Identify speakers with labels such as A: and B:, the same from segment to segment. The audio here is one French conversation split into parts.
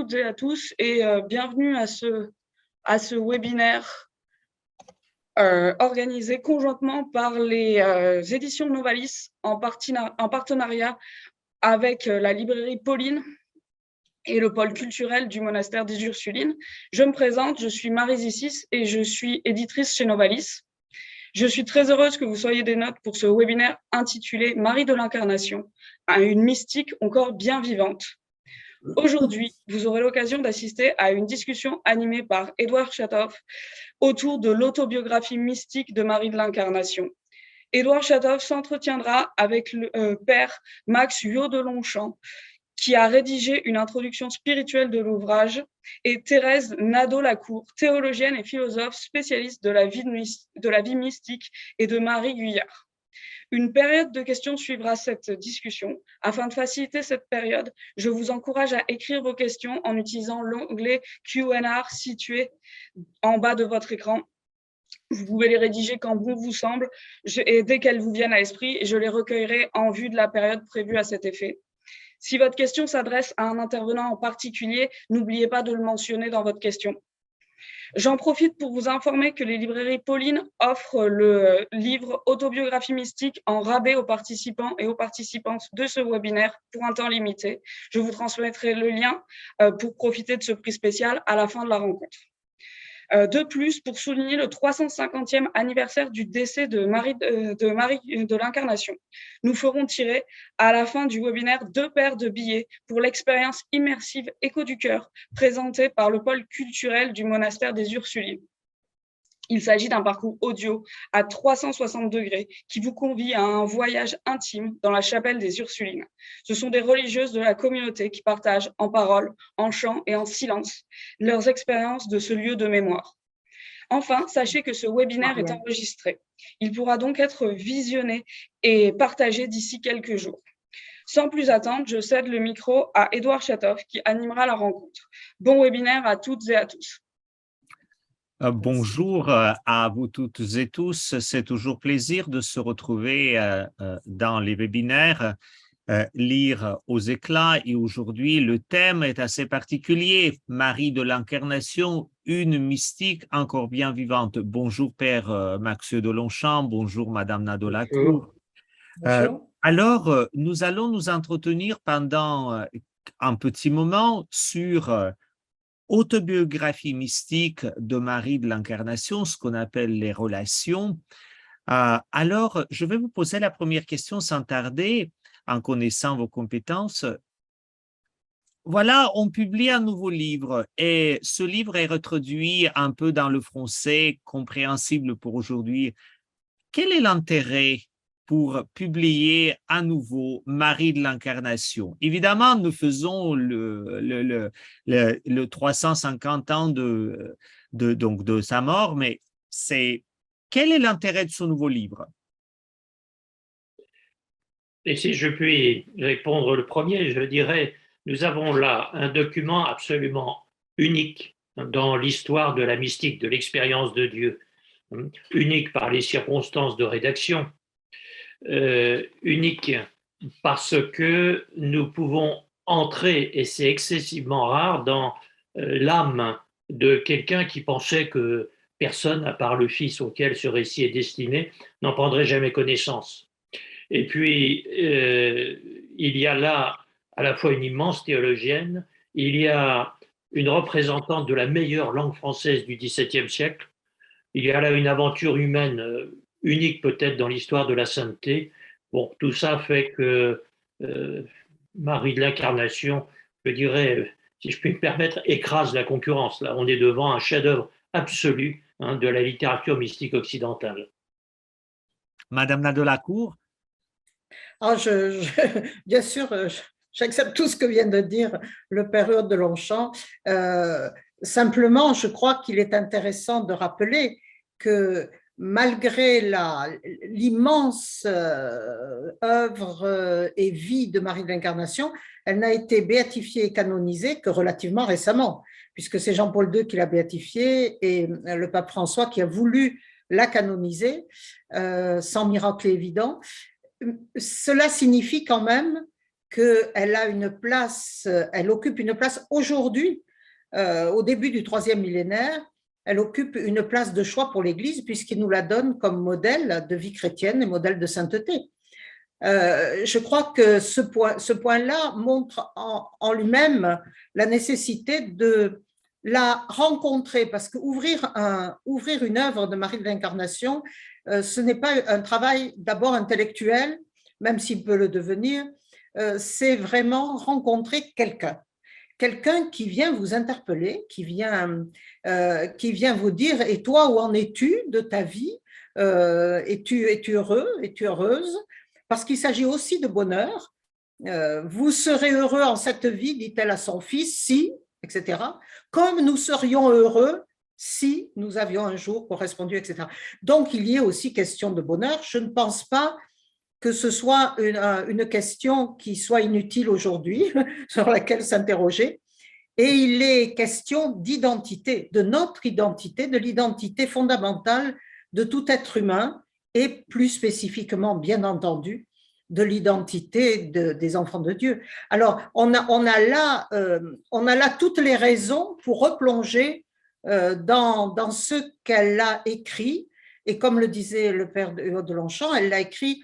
A: toutes et à tous et bienvenue à ce webinaire organisé conjointement par les éditions Novalis en partenariat avec la librairie Pauline et le pôle culturel du monastère des Ursulines. Je me présente, je suis Marie Zissis et je suis éditrice chez Novalis. Je suis très heureuse que vous soyez des notes pour ce webinaire intitulé Marie de l'Incarnation, à une mystique encore bien vivante. Aujourd'hui, vous aurez l'occasion d'assister à une discussion animée par Édouard Chatov autour de l'autobiographie mystique de Marie de l'Incarnation. Édouard Chatov s'entretiendra avec le père Max Huot de Longchamp, qui a rédigé une introduction spirituelle de l'ouvrage, et Thérèse Nadeau-Lacour, théologienne et philosophe spécialiste de la vie mystique, et de Marie Guyard. Une période de questions suivra cette discussion. Afin de faciliter cette période, je vous encourage à écrire vos questions en utilisant l'onglet Q&A situé en bas de votre écran. Vous pouvez les rédiger quand bon vous semble, et dès qu'elles vous viennent à l'esprit, je les recueillerai en vue de la période prévue à cet effet. Si votre question s'adresse à un intervenant en particulier, n'oubliez pas de le mentionner dans votre question. J'en profite pour vous informer que les librairies Pauline offrent le livre Autobiographie mystique en rabais aux participants et aux participantes de ce webinaire pour un temps limité. Je vous transmettrai le lien pour profiter de ce prix spécial à la fin de la rencontre. De plus, pour souligner le 350e anniversaire du décès de Marie de l'Incarnation, nous ferons tirer à la fin du webinaire 2 paires de billets pour l'expérience immersive Écho du cœur présentée par le pôle culturel du monastère des Ursulines. Il s'agit d'un parcours audio à 360 degrés qui vous convie à un voyage intime dans la chapelle des Ursulines. Ce sont des religieuses de la communauté qui partagent en paroles, en chant et en silence leurs expériences de ce lieu de mémoire. Enfin, sachez que ce webinaire est enregistré. Il pourra donc être visionné et partagé d'ici quelques jours. Sans plus attendre, je cède le micro à Édouard Chatov qui animera la rencontre. Bon webinaire à toutes et à tous.
B: Bonjour à vous toutes et tous. C'est toujours plaisir de se retrouver dans les webinaires, lire aux éclats. Et aujourd'hui, le thème est assez particulier. Marie de l'Incarnation, une mystique encore bien vivante. Bonjour Père Max de Longchamp, bonjour Madame Nadeau-Lacour. Alors, nous allons nous entretenir pendant un petit moment sur autobiographie mystique de Marie de l'Incarnation, ce qu'on appelle les relations. Alors, je vais vous poser la première question sans tarder, en connaissant vos compétences. Voilà, on publie un nouveau livre et ce livre est retraduit un peu dans le français, compréhensible pour aujourd'hui. Quel est l'intérêt pour publier à nouveau Marie de l'Incarnation? Évidemment, nous faisons le 350 ans donc de sa mort, mais quel est l'intérêt de ce nouveau livre?
C: Et si je puis répondre le premier, je dirais, nous avons là un document absolument unique dans l'histoire de la mystique, de l'expérience de Dieu, unique par les circonstances de rédaction, unique parce que nous pouvons entrer, et c'est excessivement rare, dans l'âme de quelqu'un qui pensait que personne, à part le Fils auquel ce récit est destiné, n'en prendrait jamais connaissance. Et puis, il y a là à la fois une immense théologienne, il y a une représentante de la meilleure langue française du XVIIe siècle, il y a là une aventure humaine unique peut-être dans l'histoire de la sainteté. Bon, tout ça fait que Marie de l'Incarnation, je dirais, si je puis me permettre, écrase la concurrence. Là, on est devant un chef-d'œuvre absolu de la littérature mystique occidentale.
B: Madame Nadeau-Lacour.
D: Bien sûr, j'accepte tout ce que vient de dire le père Huot de Longchamp. Simplement, je crois qu'il est intéressant de rappeler que malgré l'immense œuvre et vie de Marie de l'Incarnation, elle n'a été béatifiée et canonisée que relativement récemment, puisque c'est Jean-Paul II qui l'a béatifiée et le pape François qui a voulu la canoniser, sans miracle évident. Cela signifie quand même qu'elle a une place, elle occupe une place aujourd'hui, au début du 3e millénaire, elle occupe une place de choix pour l'Église puisqu'il nous la donne comme modèle de vie chrétienne et modèle de sainteté. Je crois que ce point-là montre en lui-même la nécessité de la rencontrer, parce qu'ouvrir une œuvre de Marie de l'Incarnation, ce n'est pas un travail d'abord intellectuel, même s'il peut le devenir, c'est vraiment rencontrer quelqu'un qui vient vous interpeller, qui vient vous dire « Et toi, où en es-tu de ta vie ? Es-tu heureux ? Es-tu heureuse ?» Parce qu'il s'agit aussi de bonheur. Vous serez heureux en cette vie, dit-elle à son fils, si, etc. Comme nous serions heureux si nous avions un jour correspondu, etc. Donc, il y est aussi question de bonheur. Je ne pense pas que ce soit une question qui soit inutile aujourd'hui, sur laquelle s'interroger. Et il est question d'identité, de notre identité, de l'identité fondamentale de tout être humain, et plus spécifiquement, bien entendu, de l'identité des enfants de Dieu. Alors, on a là toutes les raisons pour replonger dans ce qu'elle a écrit, et comme le disait le père de Longchamp, elle l'a écrit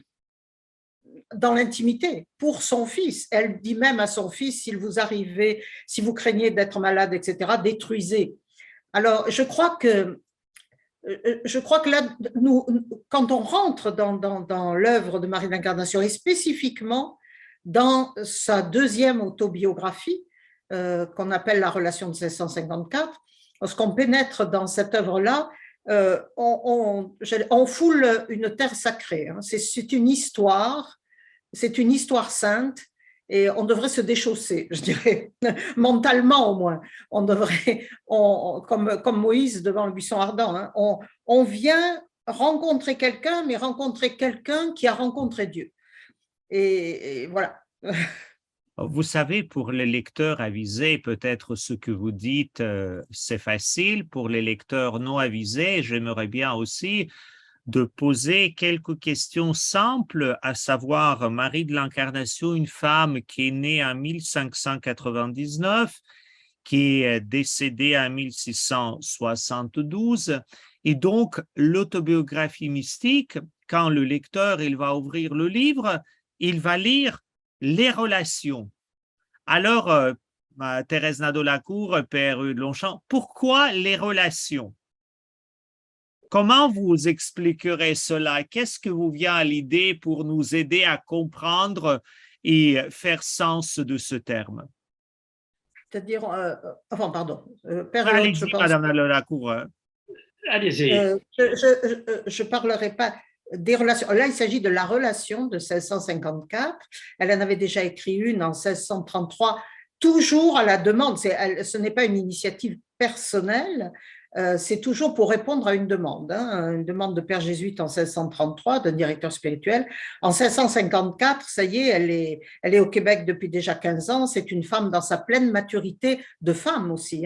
D: dans l'intimité, pour son fils. Elle dit même à son fils, si vous craignez d'être malade, etc., détruisez. Alors, je crois que là, quand on rentre dans l'œuvre de Marie de l'Incarnation, et spécifiquement dans sa deuxième autobiographie, qu'on appelle La Relation de 1654, lorsqu'on pénètre dans cette œuvre-là, on foule une terre sacrée. C'est une histoire sainte, et on devrait se déchausser, je dirais, mentalement au moins. On devrait, comme Moïse devant le buisson ardent, on vient rencontrer quelqu'un, mais rencontrer quelqu'un qui a rencontré Dieu. Et voilà.
B: Vous savez, pour les lecteurs avisés, peut-être ce que vous dites, c'est facile. Pour les lecteurs non avisés, j'aimerais bien aussi de poser quelques questions simples, à savoir Marie de l'Incarnation, une femme qui est née en 1599, qui est décédée en 1672, et donc l'autobiographie mystique, quand le lecteur il va ouvrir le livre, il va lire les relations. Alors, Thérèse Nadeau-Lacour, Père de Longchamp, pourquoi les relations? Comment vous expliquerez cela? Qu'est-ce que vous vient à l'idée pour nous aider à comprendre et faire sens de ce terme?
D: C'est-à-dire, enfin, pardon, Père Elhott, je
B: Allez-y,
D: pense.
B: Madame Nadeau-Lacour.
C: Allez-y.
D: Je ne parlerai pas des relations. Là, il s'agit de la relation de 1654. Elle en avait déjà écrit une en 1633, toujours à la demande. Ce n'est pas une initiative personnelle, c'est toujours pour répondre à une demande de père jésuite en 1633, d'un directeur spirituel. En 1654, ça y est, elle est au Québec depuis déjà 15 ans. C'est une femme dans sa pleine maturité de femme aussi,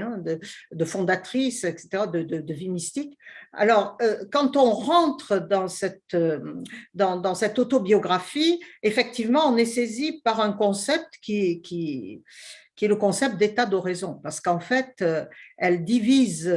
D: de fondatrice, etc., de vie mystique. Alors, quand on rentre dans cette autobiographie, effectivement, on est saisi par un concept qui est le concept d'état d'oraison, parce qu'en fait, elle divise,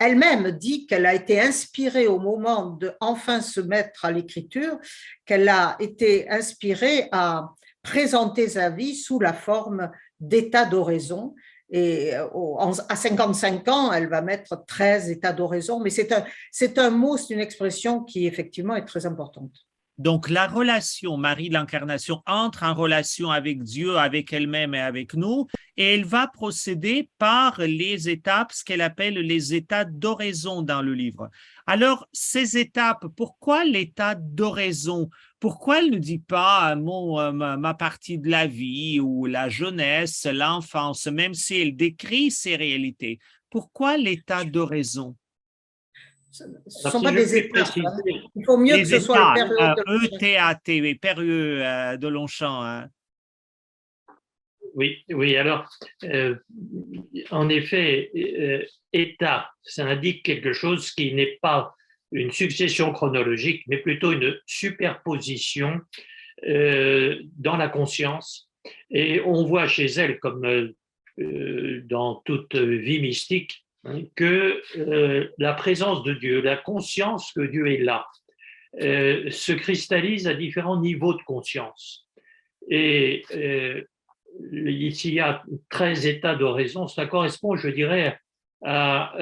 D: elle-même dit qu'elle a été inspirée au moment de enfin se mettre à l'écriture, qu'elle a été inspirée à présenter sa vie sous la forme d'état d'oraison. Et à 55 ans, elle va mettre 13 états d'oraison, mais c'est un mot, c'est une expression qui effectivement est très importante.
B: Donc, la relation, Marie de l'Incarnation, entre en relation avec Dieu, avec elle-même et avec nous, et elle va procéder par les étapes, ce qu'elle appelle les états d'oraison dans le livre. Alors, ces étapes, pourquoi l'état d'oraison? Pourquoi elle ne dit pas ma partie de la vie ou la jeunesse, l'enfance, même si elle décrit ces réalités? Pourquoi l'état d'oraison?
D: Ce ne sont pas des étapes. Il faut mieux
B: les
D: que ce soit le père
B: E-T-A-T, Père de Longchamp.
C: Oui, alors, en effet, état, ça indique quelque chose qui n'est pas une succession chronologique, mais plutôt une superposition dans la conscience. Et on voit chez elle, comme dans toute vie mystique, hein, que la présence de Dieu, la conscience que Dieu est là, se cristallise à différents niveaux de conscience. Et ici, il y a 13 états d'oraison. Ça correspond, je dirais, à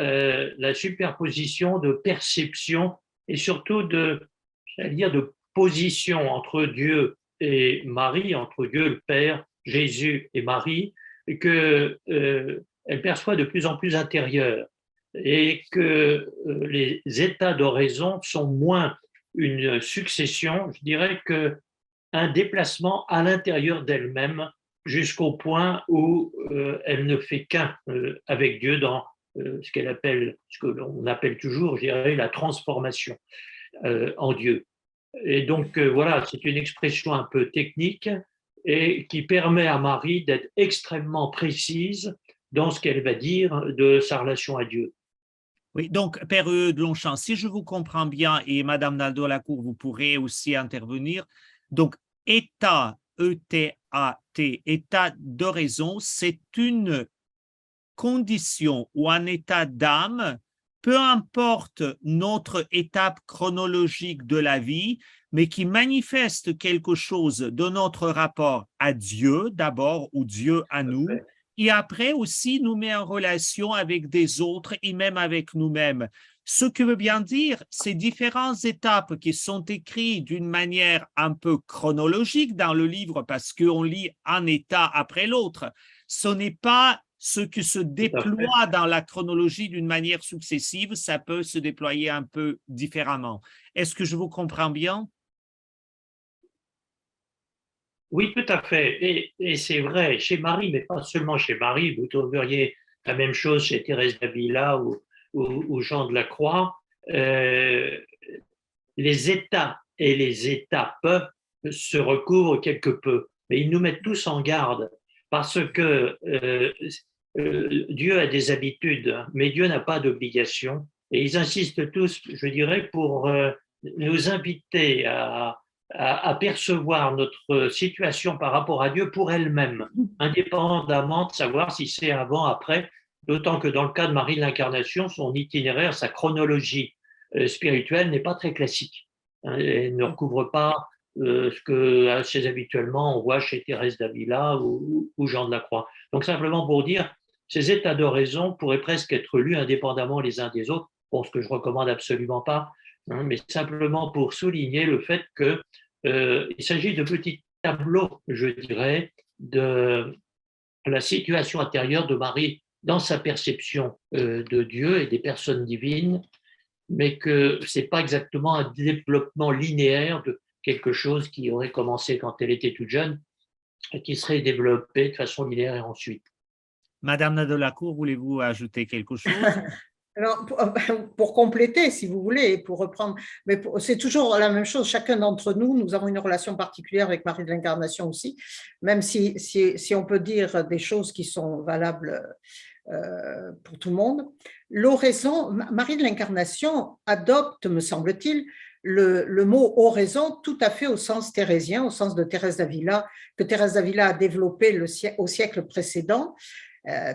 C: la superposition de perception et surtout j'allais dire, de position entre Dieu et Marie, entre Dieu le Père, Jésus et Marie, que elle perçoit de plus en plus intérieure et que les états d'oraison sont moins une succession, je dirais, qu'un déplacement à l'intérieur d'elle-même jusqu'au point où elle ne fait qu'un avec Dieu dans ce que l'on appelle toujours, je dirais, la transformation en Dieu. Et donc voilà, c'est une expression un peu technique et qui permet à Marie d'être extrêmement précise dans ce qu'elle va dire de sa relation à Dieu.
B: Oui, donc, Père de Longchamp, si je vous comprends bien, et Madame Nadeau-Lacour, vous pourrez aussi intervenir, donc, état, E-T-A-T, état d'oraison, c'est une condition ou un état d'âme, peu importe notre étape chronologique de la vie, mais qui manifeste quelque chose de notre rapport à Dieu d'abord, ou Dieu à nous, et après aussi nous met en relation avec des autres et même avec nous-mêmes. Ce que veut bien dire, ces différentes étapes qui sont écrites d'une manière un peu chronologique dans le livre parce qu'on lit un état après l'autre, ce n'est pas ce qui se déploie dans la chronologie d'une manière successive, ça peut se déployer un peu différemment. Est-ce que je vous comprends bien?
C: Oui, tout à fait. Et c'est vrai chez Marie, mais pas seulement chez Marie. Vous trouveriez la même chose chez Thérèse d'Avila ou Jean de la Croix. Les états et les étapes se recouvrent quelque peu, mais ils nous mettent tous en garde parce que Dieu a des habitudes, mais Dieu n'a pas d'obligation. Et ils insistent tous, je dirais, pour nous inviter à percevoir notre situation par rapport à Dieu pour elle-même, indépendamment de savoir si c'est avant, après, d'autant que dans le cas de Marie de l'Incarnation, son itinéraire, sa chronologie spirituelle n'est pas très classique. Elle ne recouvre pas ce que assez habituellement on voit chez Thérèse d'Avila ou Jean de la Croix. Donc simplement pour dire, ces états d'oraison pourraient presque être lus indépendamment les uns des autres, bon, ce que je ne recommande absolument pas, hein, mais simplement pour souligner le fait qu'il s'agit de petits tableaux, je dirais, de la situation intérieure de Marie dans sa perception de Dieu et des personnes divines, mais que ce n'est pas exactement un développement linéaire de quelque chose qui aurait commencé quand elle était toute jeune et qui serait développé de façon linéaire et ensuite.
B: Madame Nadeau-Lacour, voulez-vous ajouter quelque chose?
D: Alors, pour compléter, si vous voulez, pour reprendre, mais c'est toujours la même chose. Chacun d'entre nous, nous avons une relation particulière avec Marie de l'Incarnation aussi, même si on peut dire des choses qui sont valables pour tout le monde. L'oraison, Marie de l'Incarnation adopte, me semble-t-il, le mot oraison tout à fait au sens thérésien, au sens de Thérèse d'Avila, que Thérèse d'Avila a développé au siècle précédent.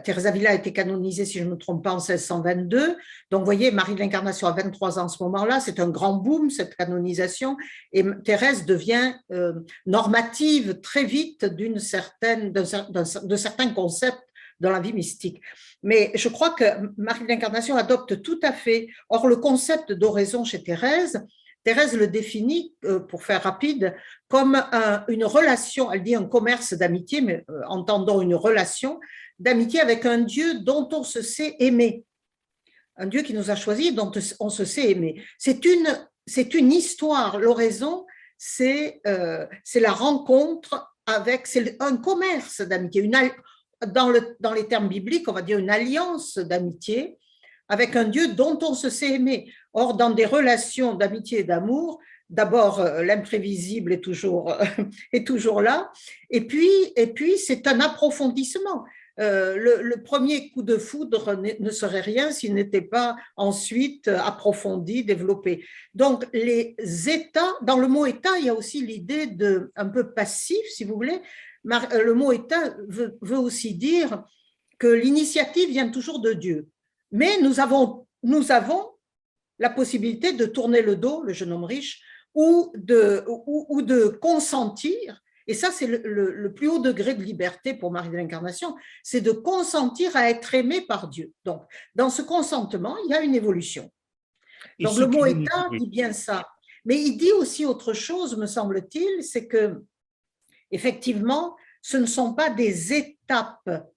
D: Thérèse d'Avila a été canonisée, si je ne me trompe pas, en 1622. Donc, vous voyez, Marie de l'Incarnation a 23 ans à ce moment-là. C'est un grand boom, cette canonisation. Et Thérèse devient normative très vite de certains concepts dans la vie mystique. Mais je crois que Marie de l'Incarnation adopte tout à fait. Or, le concept d'oraison chez Thérèse le définit, pour faire rapide, comme une relation, elle dit un commerce d'amitié, mais entendons une relation d'amitié avec un Dieu dont on se sait aimer. Un Dieu qui nous a choisis, dont on se sait aimer. C'est une histoire. L'oraison, c'est la rencontre avec, c'est un commerce d'amitié. Dans les termes bibliques, on va dire une alliance d'amitié avec un Dieu dont on se sait aimer. Or, dans des relations d'amitié et d'amour, d'abord, l'imprévisible est toujours là, et puis c'est un approfondissement. le premier coup de foudre ne serait rien s'il n'était pas ensuite approfondi, développé. Donc, les états, dans le mot état, il y a aussi l'idée de un peu passif, si vous voulez. Le mot état veut aussi dire que l'initiative vient toujours de Dieu. Mais nous avons la possibilité de tourner le dos, le jeune homme riche, ou de consentir. Et ça, c'est le plus haut degré de liberté pour Marie de l'Incarnation, c'est de consentir à être aimé par Dieu. Donc, dans ce consentement, il y a une évolution. Donc, le mot état dit bien ça. Mais il dit aussi autre chose, me semble-t-il, c'est que, effectivement, ce ne sont pas des étapes.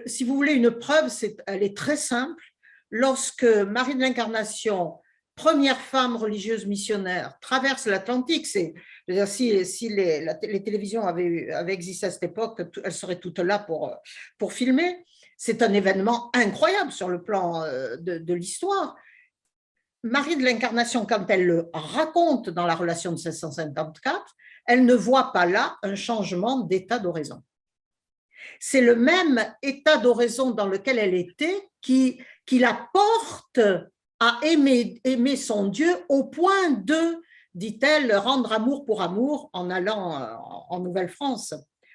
D: Si vous voulez une preuve, elle est très simple. Lorsque Marie de l'Incarnation, première femme religieuse missionnaire, traverse l'Atlantique, si les télévisions avaient existé à cette époque, elles seraient toutes là pour filmer. C'est un événement incroyable sur le plan de l'histoire. Marie de l'Incarnation, quand elle le raconte dans la relation de 1654, elle ne voit pas là un changement d'état d'oraison. C'est le même état d'oraison dans lequel elle était qui la porte à aimer son Dieu au point de, dit-elle, rendre amour pour amour en allant en Nouvelle-France,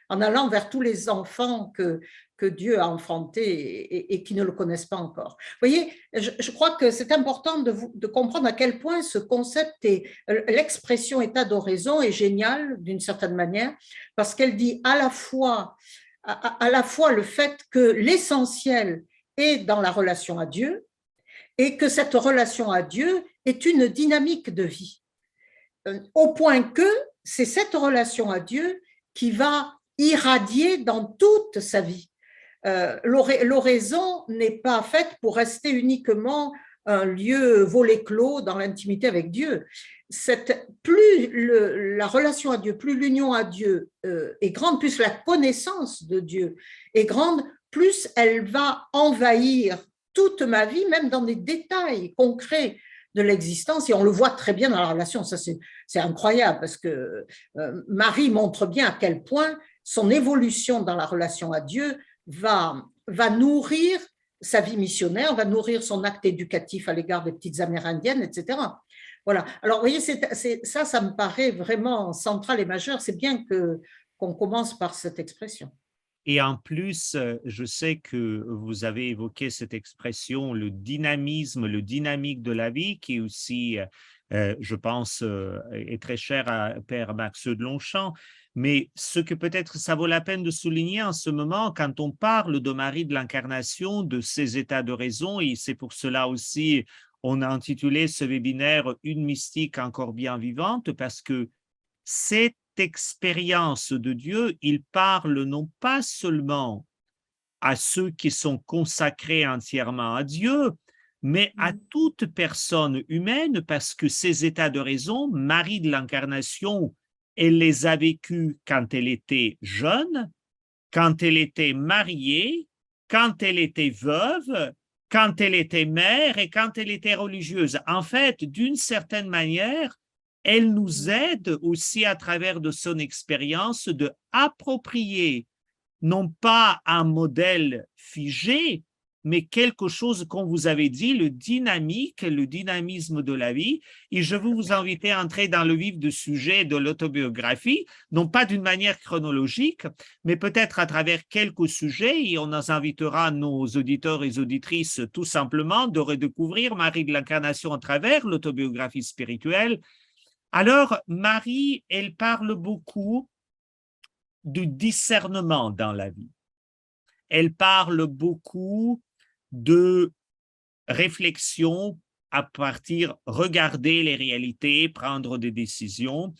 D: en allant vers tous les enfants que Dieu a enfantés et qui ne le connaissent pas encore. Vous voyez, je crois que c'est important de comprendre à quel point ce concept et l'expression état d'oraison est géniale d'une certaine manière, parce qu'elle dit à la fois le fait que l'essentiel est dans la relation à Dieu et que cette relation à Dieu est une dynamique de vie, au point que c'est cette relation à Dieu qui va irradier dans toute sa vie. L'oraison n'est pas faite pour rester uniquement un lieu volet clos dans l'intimité avec Dieu. Plus la relation à Dieu, plus l'union à Dieu est grande, plus la connaissance de Dieu est grande, plus elle va envahir toute ma vie, même dans des détails concrets de l'existence, et on le voit très bien dans la relation. Ça, c'est incroyable, parce que Marie montre bien à quel point son évolution dans la relation à Dieu va nourrir sa vie missionnaire, va nourrir son acte éducatif à l'égard des petites Amérindiennes, etc. Voilà. Alors, vous voyez, ça me paraît vraiment central et majeur. C'est bien qu'on commence par cette expression.
B: Et en plus, je sais que vous avez évoqué cette expression, le dynamisme, le dynamique de la vie, qui aussi, je pense, est très cher à Père Max de Longchamp. Mais ce que peut-être ça vaut la peine de souligner en ce moment, quand on parle de Marie de l'Incarnation, de ses états de raison, et c'est pour cela aussi on a intitulé ce webinaire « Une mystique encore bien vivante » parce que cette expérience de Dieu, il parle non pas seulement à ceux qui sont consacrés entièrement à Dieu, mais à toute personne humaine, parce que ces états de raison, Marie de l'Incarnation, elle les a vécus quand elle était jeune, quand elle était mariée, quand elle était veuve, quand elle était mère et quand elle était religieuse. En fait, d'une certaine manière, elle nous aide aussi à travers de son expérience de approprier non pas un modèle figé, mais quelque chose, comme vous avez dit, le dynamisme de la vie. Et je veux vous inviter à entrer dans le vif du sujet de l'autobiographie, non pas d'une manière chronologique, mais peut-être à travers quelques sujets, et on invitera nos auditeurs et auditrices tout simplement de redécouvrir Marie de l'Incarnation à travers l'autobiographie spirituelle. Alors, Marie, elle parle beaucoup du discernement dans la vie. Elle parle beaucoup de réflexion à partir, regarder les réalités, prendre des décisions.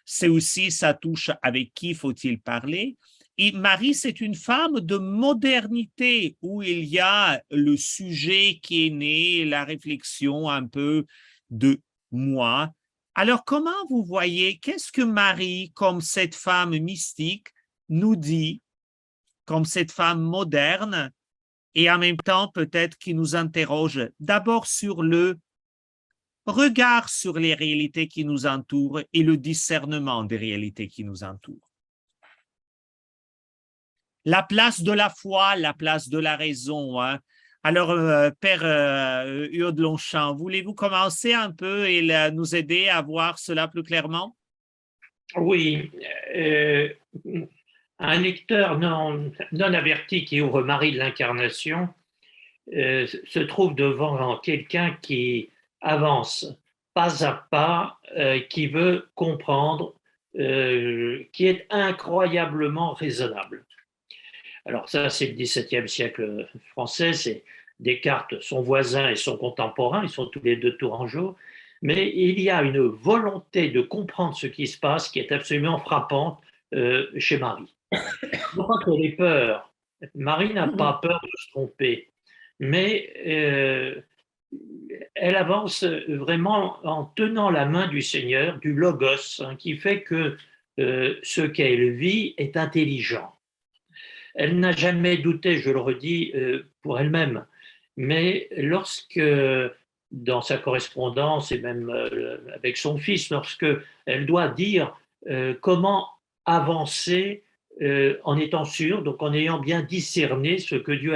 B: C'est aussi, ça touche avec qui faut-il parler. Et Marie, c'est une femme de modernité où il y a le sujet qui est né, la réflexion un peu de moi. Alors, comment vous voyez, qu'est-ce que Marie, comme cette femme mystique, nous dit, comme cette femme moderne, et en même temps peut-être qui nous interroge d'abord sur le regard sur les réalités qui nous entourent et le discernement des réalités qui nous entourent? La place de la foi, la place de la raison, hein. Alors, Père Eudes Longchamp, voulez-vous commencer un peu et nous aider à voir cela plus clairement?
C: Oui, un lecteur non averti qui ouvre Marie de l'Incarnation se trouve devant quelqu'un qui avance pas à pas, qui veut comprendre, qui est incroyablement raisonnable. Alors ça, c'est le XVIIe siècle français, c'est Descartes, son voisin et son contemporain, ils sont tous les deux tourangeaux, mais il y a une volonté de comprendre ce qui se passe qui est absolument frappante chez Marie. Non pas qu'elle ait peur, Marie n'a pas peur de se tromper, mais elle avance vraiment en tenant la main du Seigneur, du Logos, hein, qui fait que ce qu'elle vit est intelligent. Elle n'a jamais douté, je le redis, pour elle-même, mais lorsque, dans sa correspondance et même avec son fils, lorsque elle doit dire comment avancer en étant sûre, donc en ayant bien discerné ce que Dieu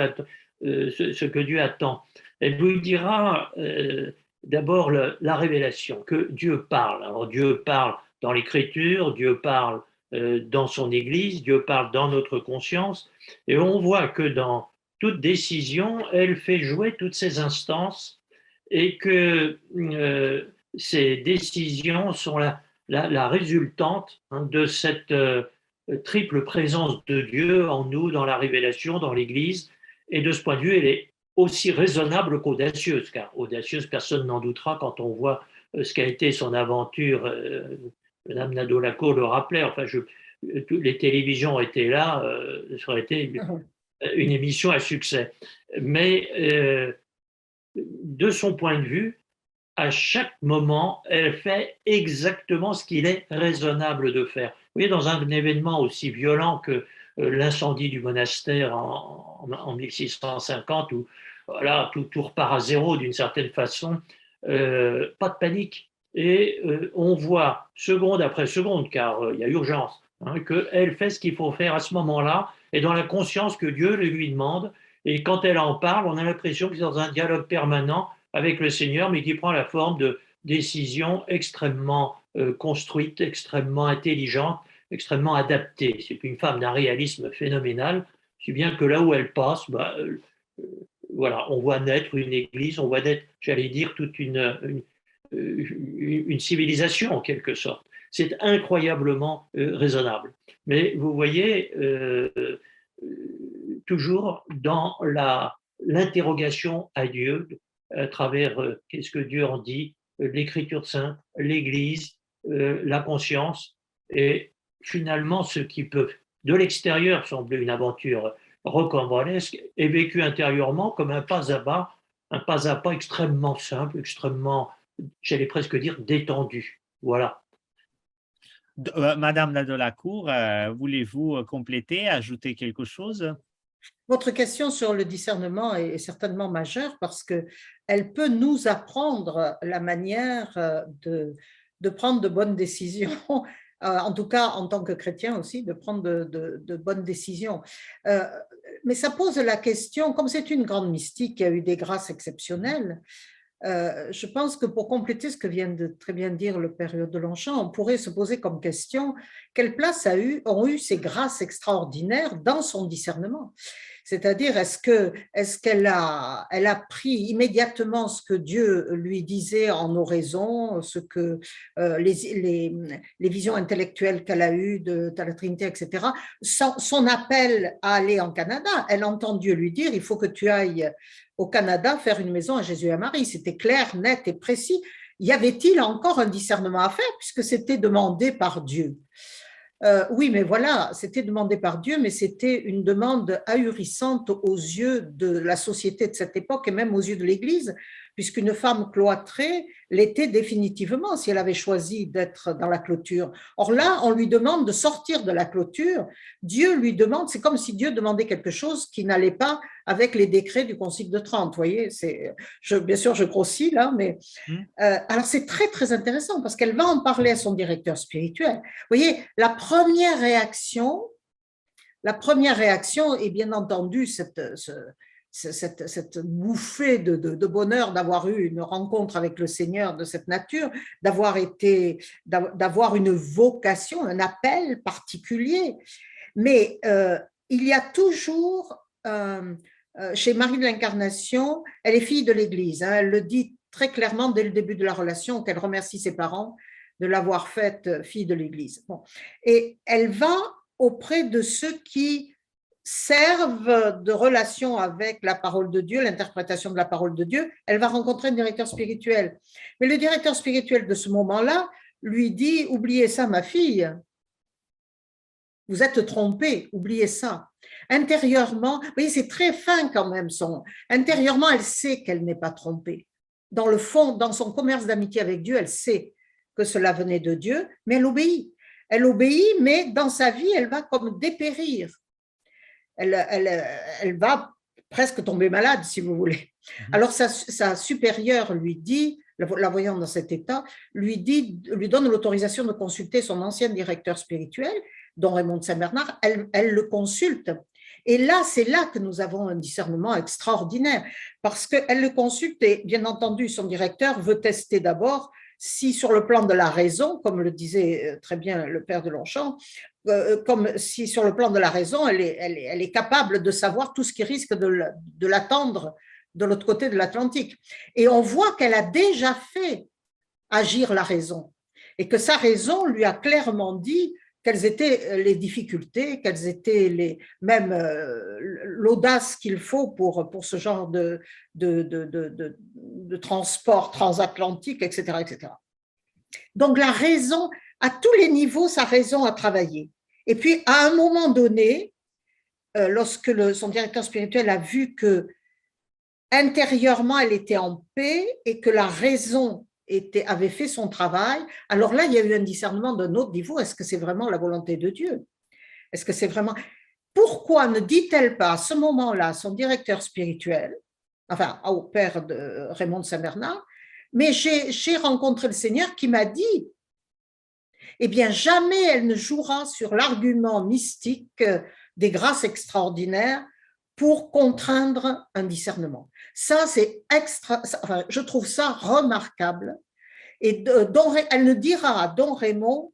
C: attend. Elle lui dira d'abord la révélation, que Dieu parle. Alors Dieu parle dans l'Écriture, Dieu parle dans son Église, Dieu parle dans notre conscience, et on voit que dans toute décision, elle fait jouer toutes ces instances et que ces décisions sont la résultante, hein, de cette triple présence de Dieu en nous, dans la révélation, dans l'Église. Et de ce point de vue, elle est aussi raisonnable qu'audacieuse, car audacieuse, personne n'en doutera quand on voit ce qu'a été son aventure. Madame Nadeau-Lacour le rappelait, enfin, les télévisions étaient là, ça aurait été une émission à succès. Mais de son point de vue, à chaque moment, elle fait exactement ce qu'il est raisonnable de faire. Vous voyez, dans un événement aussi violent que l'incendie du monastère en 1650, où voilà, tout repart à zéro d'une certaine façon, pas de panique. Et on voit, seconde après seconde, car il y a urgence, hein, qu'elle fait ce qu'il faut faire à ce moment-là, et dans la conscience que Dieu le lui demande. Et quand elle en parle, on a l'impression que c'est dans un dialogue permanent avec le Seigneur, mais qui prend la forme de décisions extrêmement construites, extrêmement intelligentes, extrêmement adaptées. C'est une femme d'un réalisme phénoménal, si bien que là où elle passe, voilà, on voit naître une église, on voit naître, j'allais dire, toute une civilisation en quelque sorte. C'est incroyablement raisonnable. Mais vous voyez, toujours dans l'interrogation à Dieu, à travers qu'est-ce que Dieu en dit, l'Écriture sainte, l'Église, la conscience, et finalement ce qui peut de l'extérieur sembler une aventure rocambolesque est vécu intérieurement comme un pas à pas extrêmement simple, extrêmement, j'allais presque dire, détendu. Voilà.
B: Madame Nadeau-Lacour, voulez-vous compléter, ajouter quelque chose?
D: Votre question sur le discernement est certainement majeure parce qu'elle peut nous apprendre la manière de prendre de bonnes décisions, en tout cas en tant que chrétien aussi, de prendre de bonnes décisions. Mais ça pose la question, comme c'est une grande mystique qui a eu des grâces exceptionnelles, je pense que pour compléter ce que vient de très bien dire le Père de Longchamp, on pourrait se poser comme question quelle place ont eu ces grâces extraordinaires dans son discernement. C'est-à-dire, est-ce qu'elle a pris immédiatement ce que Dieu lui disait en oraison, ce que les visions intellectuelles qu'elle a eues de la Trinité, etc. Son appel à aller en Canada, elle entend Dieu lui dire, il faut que tu ailles au Canada faire une maison à Jésus et à Marie. C'était clair, net et précis. Y avait-il encore un discernement à faire puisque c'était demandé par Dieu? Oui, mais voilà, c'était demandé par Dieu, mais c'était une demande ahurissante aux yeux de la société de cette époque et même aux yeux de l'Église, puisqu'une femme cloîtrée l'était définitivement si elle avait choisi d'être dans la clôture. Or là, on lui demande de sortir de la clôture. Dieu lui demande, c'est comme si Dieu demandait quelque chose qui n'allait pas avec les décrets du Concile de Trente. Vous voyez, bien sûr, je grossis là, mais alors c'est très très intéressant parce qu'elle va en parler à son directeur spirituel. Vous voyez, la première réaction la première réaction est bien entendu cette bouffée de bonheur d'avoir eu une rencontre avec le Seigneur de cette nature, d'avoir une vocation, un appel particulier. Mais il y a toujours, chez Marie de l'Incarnation, elle est fille de l'Église, hein, elle le dit très clairement dès le début de la relation, qu'elle remercie ses parents de l'avoir faite fille de l'Église. Bon. Et elle va auprès de ceux qui servent de relation avec la parole de Dieu, l'interprétation de la parole de Dieu. Elle va rencontrer un directeur spirituel. Mais le directeur spirituel de ce moment-là lui dit, oubliez ça, ma fille, vous êtes trompée, oubliez ça. Intérieurement, vous voyez, c'est très fin quand même. Intérieurement, elle sait qu'elle n'est pas trompée. Dans le fond, dans son commerce d'amitié avec Dieu, elle sait que cela venait de Dieu, mais elle obéit. Elle obéit, mais dans sa vie, elle va comme dépérir. Elle va presque tomber malade, si vous voulez. Alors, sa supérieure lui dit, la voyant dans cet état, lui donne l'autorisation de consulter son ancien directeur spirituel, dont Raymond de Saint-Bernard. Elle le consulte. Et là, c'est là que nous avons un discernement extraordinaire, parce qu'elle le consulte et, bien entendu, son directeur veut tester d'abord si sur le plan de la raison, comme le disait très bien le père de Longchamp, comme si sur le plan de la raison, elle est capable de savoir tout ce qui risque de l'attendre de l'autre côté de l'Atlantique. Et on voit qu'elle a déjà fait agir la raison, et que sa raison lui a clairement dit quelles étaient les difficultés, quelles étaient même l'audace qu'il faut pour ce genre de transport transatlantique, etc., etc. Donc la raison, à tous les niveaux, sa raison a travaillé. Et puis à un moment donné, lorsque son directeur spirituel a vu que intérieurement elle était en paix et que la raison avait fait son travail, alors là, il y a eu un discernement d'un autre niveau. Est-ce que c'est vraiment la volonté de Dieu? Est-ce que c'est vraiment… Pourquoi ne dit-elle pas à ce moment-là à son directeur spirituel, enfin au père de Raymond de Saint-Bernard, mais j'ai rencontré le Seigneur qui m'a dit, eh bien, jamais elle ne jouera sur l'argument mystique des grâces extraordinaires pour contraindre un discernement. Ça, c'est enfin, je trouve ça remarquable. Et elle ne dira à Don Raymond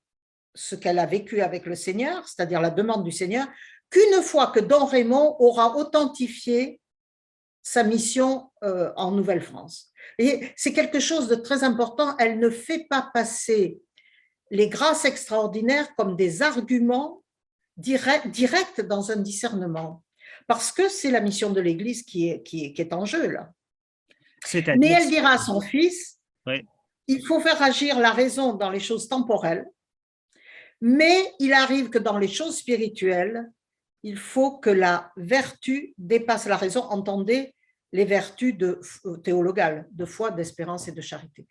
D: ce qu'elle a vécu avec le Seigneur, c'est-à-dire la demande du Seigneur, qu'une fois que Don Raymond aura authentifié sa mission en Nouvelle-France. Et c'est quelque chose de très important. Elle ne fait pas passer les grâces extraordinaires comme des arguments directs dans un discernement, parce que c'est la mission de l'Église qui est en jeu là. Mais elle dira à son fils, oui, il faut faire agir la raison dans les choses temporelles, mais il arrive que dans les choses spirituelles, il faut que la vertu dépasse la raison. Entendez les vertus théologales, de foi, d'espérance et de charité.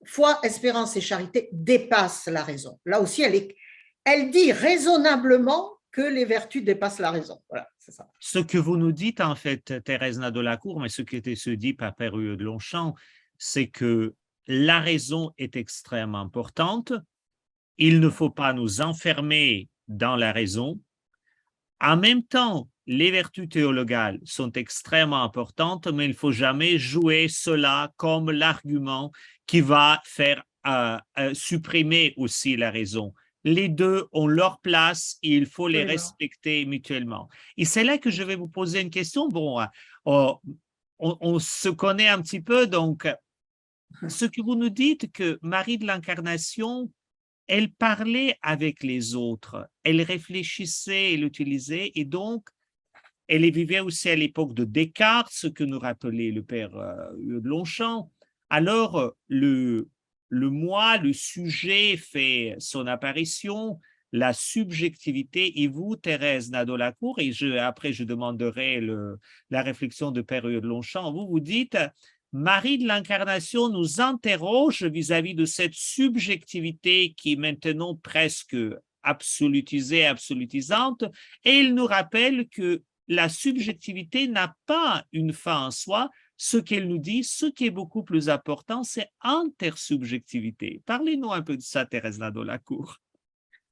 D: Foi, espérance et charité dépassent la raison. Là aussi, elle dit raisonnablement que les vertus dépassent la raison. Voilà, c'est ça.
B: Ce que vous nous dites, en fait, Thérèse Nadeau-Lacour, mais ce qui était se dit par Père Hugues de Longchamp, c'est que la raison est extrêmement importante. Il ne faut pas nous enfermer dans la raison. En même temps, les vertus théologales sont extrêmement importantes, mais il ne faut jamais jouer cela comme l'argument qui va faire supprimer aussi la raison. Les deux ont leur place et il faut les respecter mutuellement. Et c'est là que je vais vous poser une question. Bon, on se connaît un petit peu, donc ce que vous nous dites que Marie de l'Incarnation, elle parlait avec les autres, elle réfléchissait, elle utilisait, et donc elle vivait aussi à l'époque de Descartes, ce que nous rappelait le père de Longchamp. Alors, le moi, le sujet fait son apparition, la subjectivité, et vous, Thérèse Nadeau-Lacour, et après je demanderai la réflexion de père de Longchamp, vous dites… Marie de l'Incarnation nous interroge vis-à-vis de cette subjectivité qui est maintenant presque absolutisée, absolutisante, et il nous rappelle que la subjectivité n'a pas une fin en soi. Ce qu'elle nous dit, ce qui est beaucoup plus important, c'est intersubjectivité. Parlez-nous un peu de ça, Thérèse Nadeau-Lacour.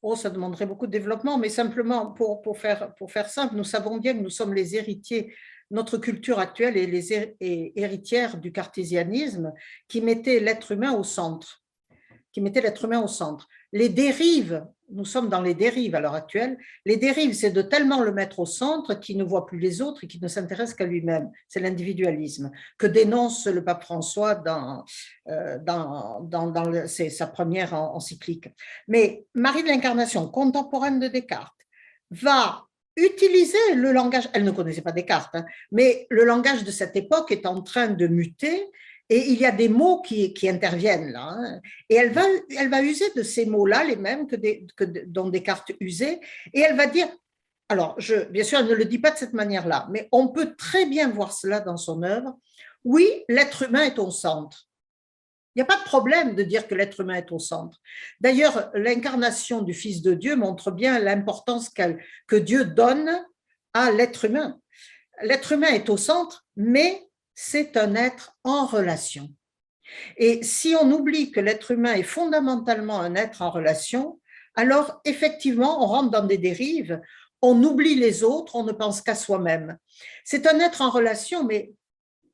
D: Oh, ça demanderait beaucoup de développement, mais simplement pour faire simple, nous savons bien que nous sommes les héritiers. Notre culture actuelle est héritière du cartésianisme qui mettait l'être humain au centre. Les dérives, nous sommes dans les dérives à l'heure actuelle. Les dérives, c'est de tellement le mettre au centre qu'il ne voit plus les autres et qu'il ne s'intéresse qu'à lui-même. C'est l'individualisme que dénonce le pape François dans sa première encyclique. Mais Marie de l'Incarnation, contemporaine de Descartes, va utiliser le langage, elle ne connaissait pas Descartes, mais le langage de cette époque est en train de muter. Et il y a des mots qui interviennent là. Et elle va user de ces mots-là, les mêmes dont Descartes usait. Et elle va dire, alors, bien sûr, elle ne le dit pas de cette manière-là, mais on peut très bien voir cela dans son œuvre. Oui, l'être humain est au centre. Il n'y a pas de problème de dire que l'être humain est au centre. D'ailleurs, l'incarnation du Fils de Dieu montre bien l'importance que Dieu donne à l'être humain. L'être humain est au centre, mais c'est un être en relation. Et si on oublie que l'être humain est fondamentalement un être en relation, alors effectivement, on rentre dans des dérives, on oublie les autres, on ne pense qu'à soi-même. C'est un être en relation, mais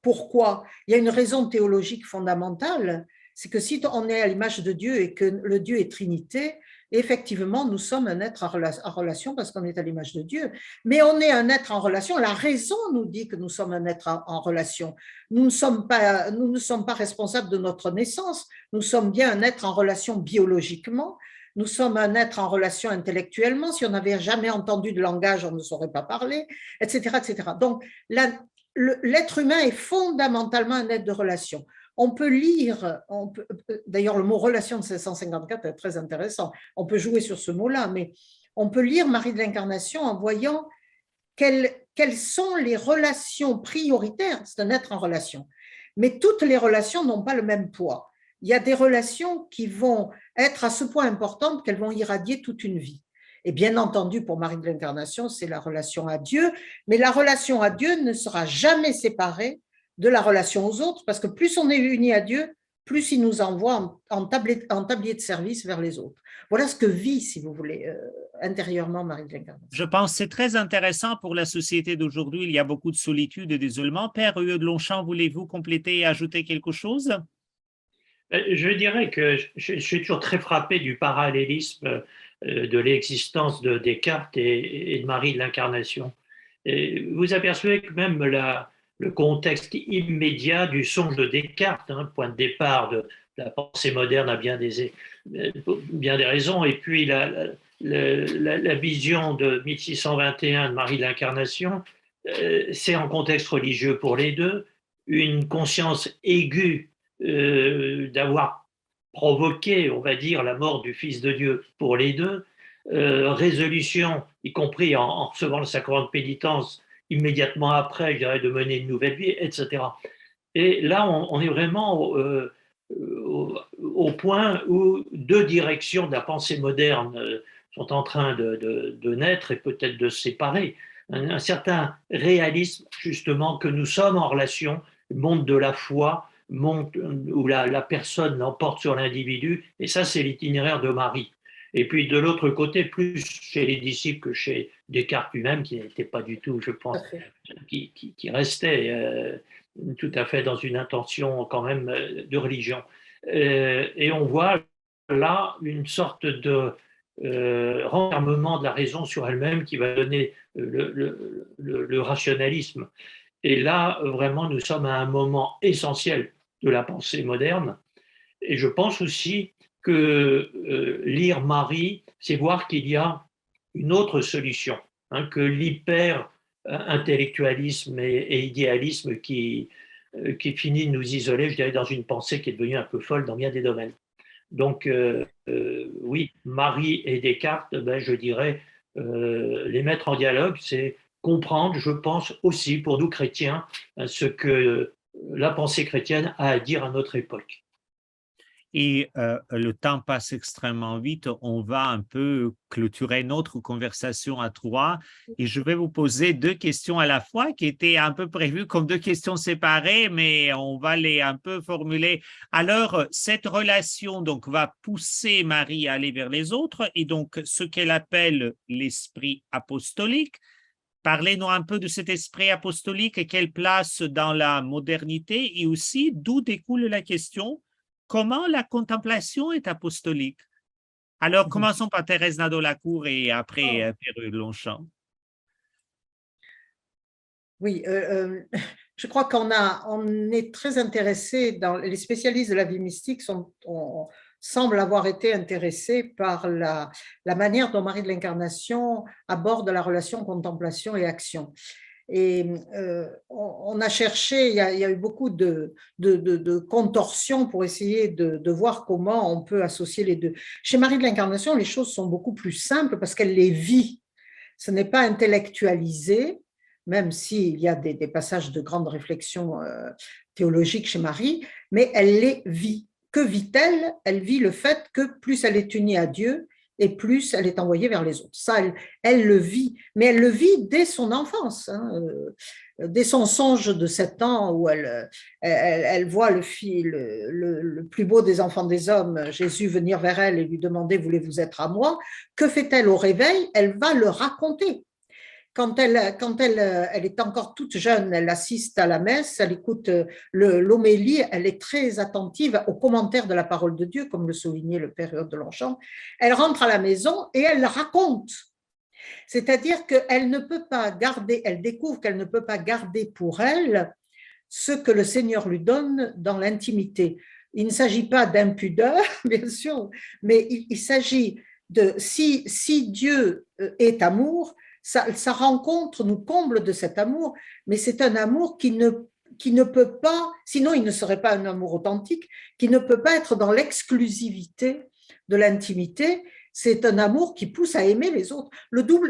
D: pourquoi? Il y a une raison théologique fondamentale, c'est que si on est à l'image de Dieu et que le Dieu est Trinité, effectivement, nous sommes un être en relation parce qu'on est à l'image de Dieu. Mais on est un être en relation. La raison nous dit que nous sommes un être en relation. Nous ne sommes pas responsables de notre naissance. Nous sommes bien un être en relation biologiquement. Nous sommes un être en relation intellectuellement. Si on n'avait jamais entendu de langage, on ne saurait pas parler, etc., etc. Donc, l'être humain est fondamentalement un être de relation. On peut lire, d'ailleurs le mot relation de 1654 est très intéressant, on peut jouer sur ce mot-là, mais on peut lire Marie de l'Incarnation en voyant quelles sont les relations prioritaires, c'est un être en relation, mais toutes les relations n'ont pas le même poids. Il y a des relations qui vont être à ce point importantes qu'elles vont irradier toute une vie. Et bien entendu, pour Marie de l'Incarnation, c'est la relation à Dieu, mais la relation à Dieu ne sera jamais séparée de la relation aux autres, parce que plus on est uni à Dieu, plus il nous envoie en tablier de service vers les autres. Voilà ce que vit, si vous voulez, intérieurement Marie de l'Incarnation.
B: Je pense que c'est très intéressant pour la société d'aujourd'hui. Il y a beaucoup de solitude et d'isolement. Père Hugues de Longchamp, voulez-vous compléter et ajouter quelque chose?
C: Je dirais que je suis toujours très frappé du parallélisme de l'existence de Descartes et de Marie de l'Incarnation. Vous apercevez que même le contexte immédiat du songe de Descartes, point de départ de la pensée moderne à bien des raisons, et puis la vision de 1621 de Marie de l'Incarnation, c'est en contexte religieux pour les deux, une conscience aiguë d'avoir provoqué, on va dire, la mort du Fils de Dieu pour les deux, résolution, y compris en recevant le sacrement de pénitence, immédiatement après, je dirais, de mener une nouvelle vie, etc. Et là, on est vraiment au point où deux directions de la pensée moderne sont en train de naître et peut-être de se séparer. Un certain réalisme, justement, que nous sommes en relation, le monde de la foi, où la personne l'emporte sur l'individu, et ça, c'est l'itinéraire de Marie. Et puis de l'autre côté, plus chez les disciples que chez Descartes lui-même, qui n'était pas du tout, je pense, qui restait tout à fait dans une intention quand même de religion. Et on voit là une sorte de renfermement de la raison sur elle-même qui va donner le rationalisme. Et là, vraiment, nous sommes à un moment essentiel de la pensée moderne. Et je pense aussi que lire Marie, c'est voir qu'il y a une autre solution, que l'hyper-intellectualisme et idéalisme qui finit de nous isoler, je dirais, dans une pensée qui est devenue un peu folle dans bien des domaines. Donc, oui, Marie et Descartes, je dirais, les mettre en dialogue, c'est comprendre, je pense aussi, pour nous chrétiens, ce que la pensée chrétienne a à dire à notre époque.
B: Et le temps passe extrêmement vite. On va un peu clôturer notre conversation à trois et je vais vous poser deux questions à la fois qui étaient un peu prévues comme deux questions séparées, mais on va les un peu formuler. Alors, cette relation donc va pousser Marie à aller vers les autres et donc ce qu'elle appelle l'esprit apostolique. Parlez-nous un peu de cet esprit apostolique et quelle place dans la modernité et aussi d'où découle la question. Comment la contemplation est apostolique? Alors, commençons par Thérèse Nadeau-Lacour et après Pierre Longchamp.
D: Oui, je crois on est très intéressé, les spécialistes de la vie mystique semblent avoir été intéressés par la manière dont Marie de l'Incarnation aborde la relation contemplation et action. Et on a cherché, il y a eu beaucoup de contorsions pour essayer de voir comment on peut associer les deux. Chez Marie de l'Incarnation, les choses sont beaucoup plus simples parce qu'elle les vit. Ce n'est pas intellectualisé, même s'il y a des passages de grande réflexion théologique chez Marie, mais elle les vit. Que vit-elle? Elle vit le fait que plus elle est unie à Dieu, et plus elle est envoyée vers les autres. Ça, elle le vit, mais elle le vit dès son enfance, hein, dès son songe de 7 ans où elle voit le plus beau des enfants des hommes, Jésus, venir vers elle et lui demander « Voulez-vous être à moi ?» Que fait-elle au réveil? Elle va le raconter. Quand elle est encore toute jeune, elle assiste à la messe, elle écoute l'homélie, elle est très attentive aux commentaires de la parole de Dieu, comme le soulignait le père de Longchamp. Elle rentre à la maison et elle raconte. C'est-à-dire qu'elle ne peut pas garder, elle découvre qu'elle ne peut pas garder pour elle ce que le Seigneur lui donne dans l'intimité. Il ne s'agit pas d'impudeur, bien sûr, mais il s'agit de si Dieu est amour, sa rencontre nous comble de cet amour, mais c'est un amour qui ne peut pas, sinon il ne serait pas un amour authentique, qui ne peut pas être dans l'exclusivité de l'intimité. C'est un amour qui pousse à aimer les autres.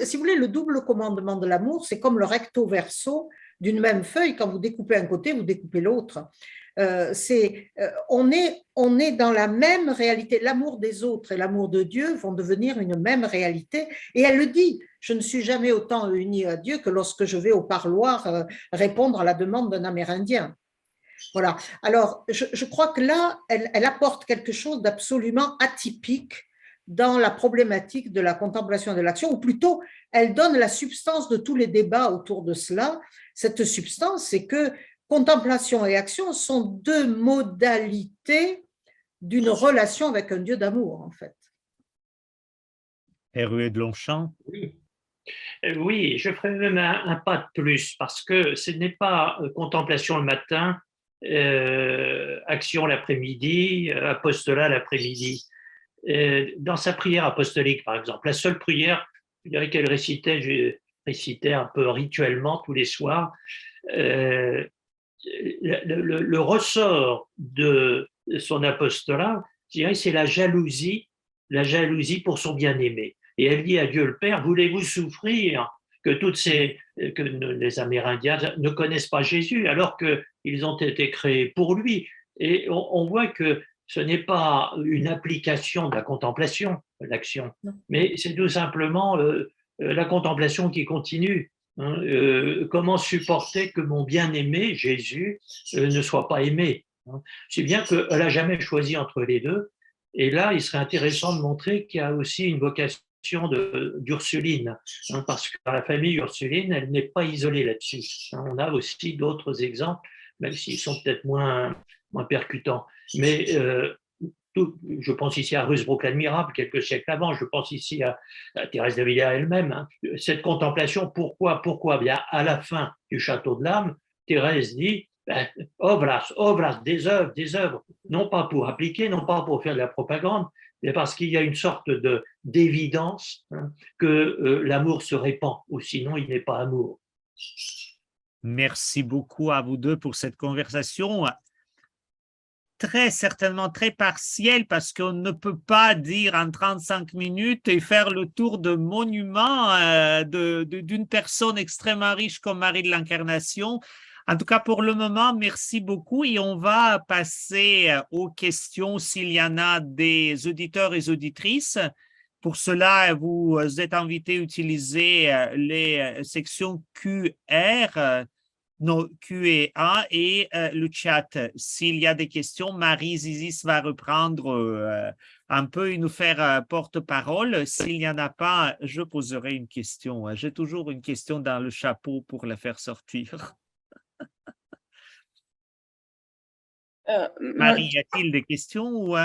D: Si vous voulez, le double commandement de l'amour, c'est comme le recto verso d'une même feuille. Quand vous découpez un côté, vous découpez l'autre. On est dans la même réalité. L'amour des autres et l'amour de Dieu vont devenir une même réalité. Et elle le dit, je ne suis jamais autant unie à Dieu que lorsque je vais au parloir répondre à la demande d'un Amérindien. Voilà. Alors, je crois que là, elle apporte quelque chose d'absolument atypique dans la problématique de la contemplation et de l'action, ou plutôt, elle donne la substance de tous les débats autour de cela. Cette substance, c'est que contemplation et action sont deux modalités d'une relation avec un Dieu d'amour, en fait.
B: Hervé de Longchamp.
C: Oui, je ferai même un pas de plus, parce que ce n'est pas contemplation le matin, action l'après-midi, apostolat l'après-midi. Dans sa prière apostolique, par exemple, la seule prière, je dirais qu'elle récitait un peu rituellement tous les soirs, le ressort de son apostolat, je dirais, c'est la jalousie pour son bien-aimé. Et elle dit à Dieu le Père, voulez-vous souffrir que les Amérindiens ne connaissent pas Jésus alors qu'ils ont été créés pour lui. Et on voit que ce n'est pas une application de la contemplation, l'action, mais c'est tout simplement la contemplation qui continue. Comment supporter que mon bien-aimé, Jésus, ne soit pas aimé. C'est bien qu'elle n'a jamais choisi entre les deux. Et là, il serait intéressant de montrer qu'il y a aussi une vocation d'Ursuline, parce que dans la famille Ursuline, elle n'est pas isolée là-dessus. On a aussi d'autres exemples, même s'ils sont peut-être moins percutants. Mais je pense ici à Rusbrook l'Admirable, quelques siècles avant, je pense ici à Thérèse d'Avila elle-même. Cette contemplation, pourquoi bien, à la fin du Château de l'Âme, Thérèse dit obras, des œuvres, non pas pour appliquer, non pas pour faire de la propagande, mais parce qu'il y a une sorte d'évidence que l'amour se répand, ou sinon il n'est pas amour.
B: Merci beaucoup à vous deux pour cette conversation. Très certainement très partielle parce qu'on ne peut pas dire en 35 minutes et faire le tour de monuments d'une personne extrêmement riche comme Marie de l'Incarnation. En tout cas, pour le moment, merci beaucoup et on va passer aux questions s'il y en a des auditeurs et auditrices. Pour cela, vous êtes invités à utiliser les sections QR, non, Q et A et le chat. S'il y a des questions, Marie Zizis va reprendre un peu et nous faire porte-parole. S'il n'y en a pas, je poserai une question. J'ai toujours une question dans le chapeau pour la faire sortir. Marie, y a-t-il des questions ou,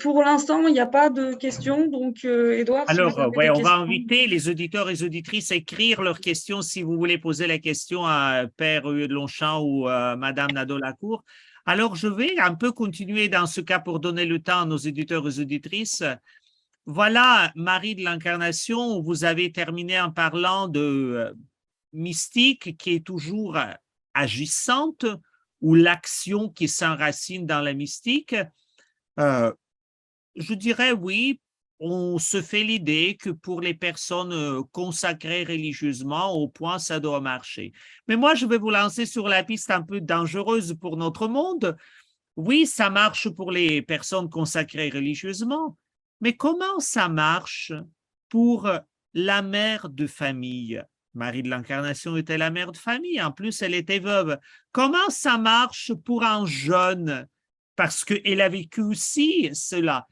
A: pour l'instant, il n'y a pas de questions. Donc, Édouard, si vous avez
B: ouais,
A: des
B: on va
A: questions.
B: inviter les auditeurs et les auditrices à écrire leurs questions si vous voulez poser la question à Père Longchamp ou Madame Nadeau-Lacour. Alors, je vais un peu continuer dans ce cas pour donner le temps à nos auditeurs et auditrices. Voilà, Marie de l'Incarnation, vous avez terminé en parlant de mystique qui est toujours agissante ou l'action qui s'enracine dans la mystique. Je dirais oui, on se fait l'idée que pour les personnes consacrées religieusement, au point, ça doit marcher. Mais moi, je vais vous lancer sur la piste un peu dangereuse pour notre monde. Oui, ça marche pour les personnes consacrées religieusement, mais comment ça marche pour la mère de famille? Marie de l'Incarnation était la mère de famille, en plus elle était veuve. Comment ça marche pour un jeune? Parce qu'elle a vécu aussi cela.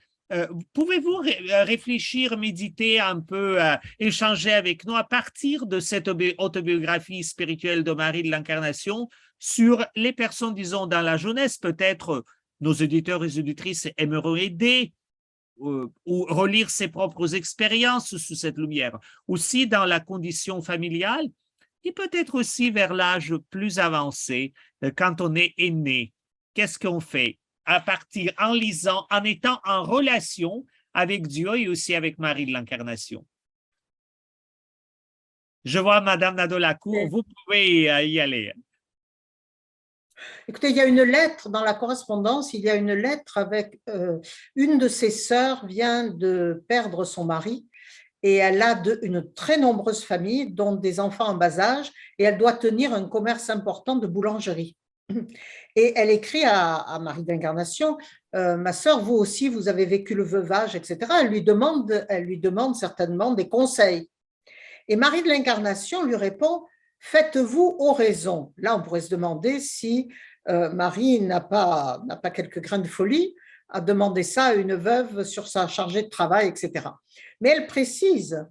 B: Pouvez-vous réfléchir, méditer un peu, échanger avec nous à partir de cette autobiographie spirituelle de Marie de l'Incarnation sur les personnes, disons, dans la jeunesse, peut-être nos auditeurs et auditrices aimeraient aider ou relire ses propres expériences sous cette lumière. Aussi dans la condition familiale et peut-être aussi vers l'âge plus avancé, quand on est aîné. Qu'est-ce qu'on fait? À partir, en lisant, en étant en relation avec Dieu et aussi avec Marie de l'Incarnation. Je vois Madame Nadeau-Lacour, vous pouvez y aller.
D: Écoutez, il y a une lettre dans la correspondance, il y a une lettre avec une de ses sœurs vient de perdre son mari et elle a une très nombreuse famille, dont des enfants en bas âge, et elle doit tenir un commerce important de boulangerie. Et elle écrit à Marie d'Incarnation, ma sœur, vous aussi, vous avez vécu le veuvage, etc. Elle lui demande certainement des conseils. Et Marie de l'Incarnation lui répond, faites-vous oraison. Là, on pourrait se demander si Marie n'a pas quelques grains de folie à demander ça à une veuve sur sa chargée de travail, etc. Mais elle précise,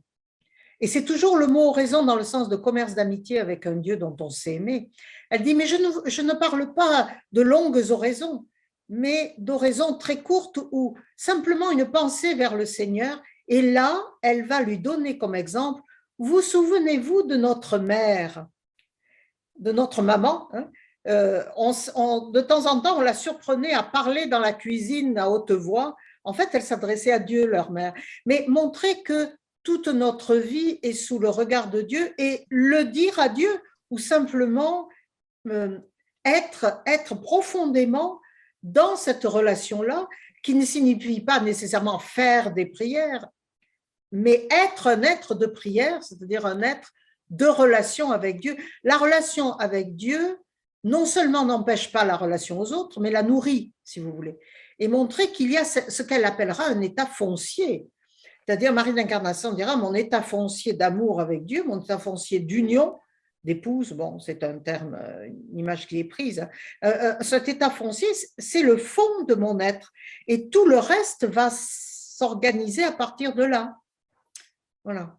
D: et c'est toujours le mot oraison dans le sens de commerce d'amitié avec un Dieu dont on sait aimer. Elle dit, mais je ne parle pas de longues oraisons, mais d'oraisons très courtes ou simplement une pensée vers le Seigneur. Et là, elle va lui donner comme exemple, vous souvenez-vous de notre mère, de notre maman, hein? De temps en temps, on la surprenait à parler dans la cuisine à haute voix. En fait, elle s'adressait à Dieu, leur mère. Mais montrer que toute notre vie est sous le regard de Dieu et le dire à Dieu ou simplement être profondément dans cette relation-là, qui ne signifie pas nécessairement faire des prières, mais être un être de prière, c'est-à-dire un être de relation avec Dieu. La relation avec Dieu, non seulement n'empêche pas la relation aux autres, mais la nourrit, si vous voulez, et montrer qu'il y a ce qu'elle appellera un état foncier. C'est-à-dire, Marie d'Incarnation dira, mon état foncier d'amour avec Dieu, mon état foncier d'union, d'épouse, bon, c'est un terme, une image qui est prise. Cet état foncier, c'est le fond de mon être, et tout le reste va s'organiser à partir de là. Voilà.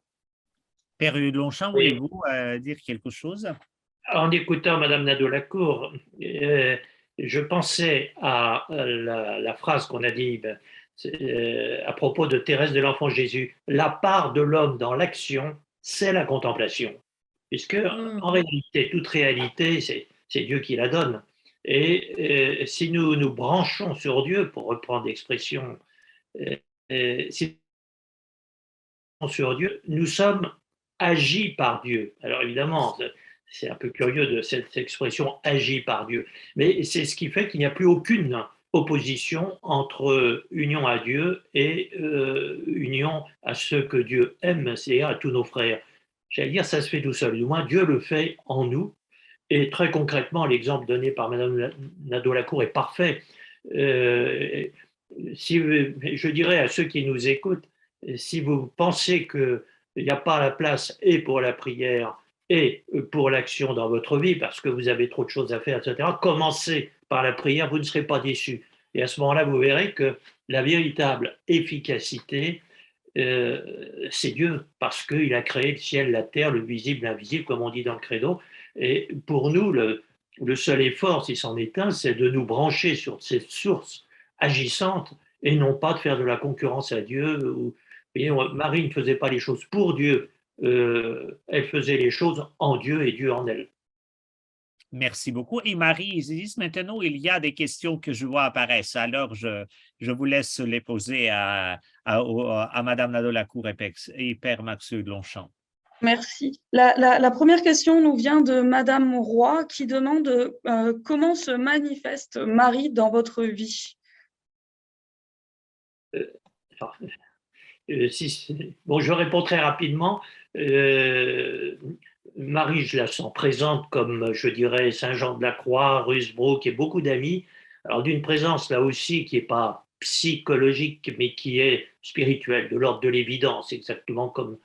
B: Père Longchamp,
C: Oui.
B: voulez-vous dire quelque chose?
C: En écoutant Madame Nadeau-Lacour, je pensais à la phrase qu'on a dit à propos de Thérèse de l'Enfant Jésus. La part de l'homme dans l'action, c'est la contemplation. Puisque, en réalité, toute réalité, c'est Dieu qui la donne. Et si nous nous branchons sur Dieu, pour reprendre l'expression, si nous sur Dieu, nous sommes agis par Dieu. Alors évidemment, c'est un peu curieux de cette expression agis par Dieu, mais c'est ce qui fait qu'il n'y a plus aucune opposition entre union à Dieu et union à ceux que Dieu aime, c'est-à-dire à tous nos frères. J'allais dire, ça se fait tout seul. Du moins, Dieu le fait en nous. Et très concrètement, l'exemple donné par Mme Nadeau-Lacour est parfait. Je dirais à ceux qui nous écoutent, si vous pensez qu'il n'y a pas la place et pour la prière et pour l'action dans votre vie, parce que vous avez trop de choses à faire, etc., commencez par la prière, vous ne serez pas déçus. Et à ce moment-là, vous verrez que la véritable efficacité, c'est Dieu, parce qu'il a créé le ciel, la terre, le visible, l'invisible, comme on dit dans le credo. Et pour nous, le seul effort, si c'en est un, c'est de nous brancher sur cette source agissante et non pas de faire de la concurrence à Dieu. Vous voyez, Marie ne faisait pas les choses pour Dieu, elle faisait les choses en Dieu et Dieu en elle.
B: Merci beaucoup. Et Marie-Isis, maintenant, il y a des questions que je vois apparaître. Alors, je vous laisse les poser à Madame Nadeau-Lacour et Père Maxeux Longchamp.
A: Merci. La première question nous vient de Madame Roy qui demande comment se manifeste Marie dans votre vie.
C: Bon, je réponds très rapidement. Marie, je la sens présente comme, je dirais, Saint-Jean de la Croix, Rusbrook et beaucoup d'amis. Alors, d'une présence là aussi qui n'est pas psychologique, mais qui est spirituelle, de l'ordre de l'évidence, exactement comme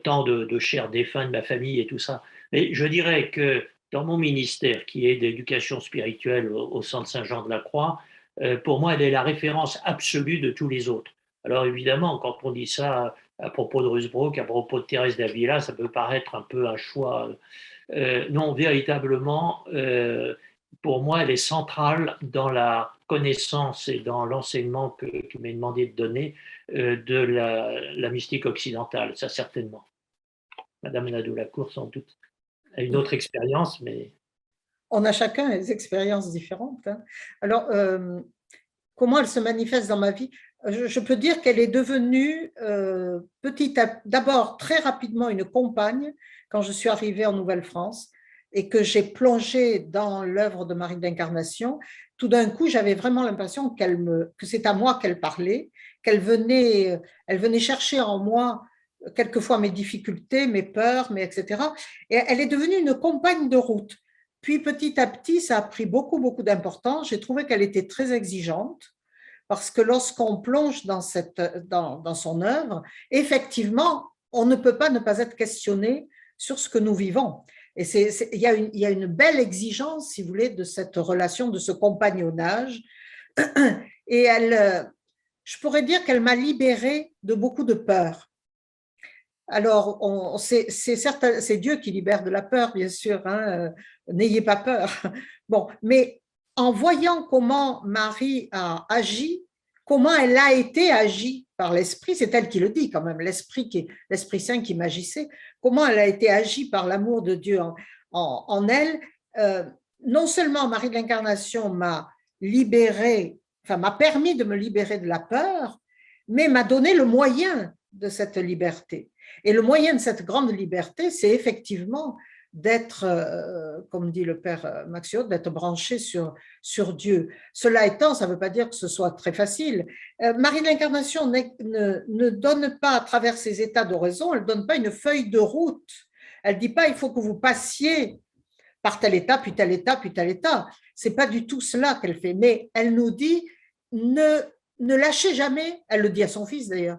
C: tant de chers défunts de ma famille et tout ça. Mais je dirais que dans mon ministère, qui est d'éducation spirituelle au sein de Saint-Jean de la Croix, pour moi, elle est la référence absolue de tous les autres. Alors évidemment, quand on dit ça à propos de Rusbrook, à propos de Thérèse d'Avila, ça peut paraître un peu un choix. Non, véritablement, pour moi, elle est centrale dans la connaissance et dans l'enseignement que m'est demandé de donner de la mystique occidentale, ça certainement. Madame Nadeau-Lacour, sans doute, a une autre expérience, mais…
D: On a chacun des expériences différentes. Hein. Alors, comment elle se manifeste dans ma vie? Je peux dire qu'elle est devenue d'abord très rapidement une compagne quand je suis arrivée en Nouvelle-France et que j'ai plongé dans l'œuvre de Marie de l'Incarnation. Tout d'un coup, j'avais vraiment l'impression que c'est à moi qu'elle parlait, elle venait chercher en moi quelquefois mes difficultés, mes peurs, etc. Et elle est devenue une compagne de route. Puis petit à petit, ça a pris beaucoup d'importance. J'ai trouvé qu'elle était très exigeante parce que lorsqu'on plonge dans son œuvre, effectivement, on ne peut pas ne pas être questionné sur ce que nous vivons. Et il y a une belle exigence, si vous voulez, de cette relation, de ce compagnonnage. Et je pourrais dire qu'elle m'a libérée de beaucoup de peur. Alors, c'est Dieu qui libère de la peur, bien sûr, hein, n'ayez pas peur. Bon, mais en voyant comment Marie a agi, comment elle a été agie par l'Esprit, c'est elle qui le dit quand même, l'Esprit Saint qui m'agissait, comment elle a été agie par l'amour de Dieu en elle, non seulement Marie de l'Incarnation m'a libérée, enfin m'a permis de me libérer de la peur, mais m'a donné le moyen de cette liberté. Et le moyen de cette grande liberté, c'est effectivement d'être, comme dit le Père Maxiot, d'être branché sur Dieu. Cela étant, ça ne veut pas dire que ce soit très facile. Marie de l'Incarnation ne donne pas, à travers ses états d'oraison, elle ne donne pas une feuille de route. Elle ne dit pas, il faut que vous passiez par tel état, puis tel état, puis tel état. Ce n'est pas du tout cela qu'elle fait, mais elle nous dit, ne lâchez jamais, elle le dit à son fils d'ailleurs,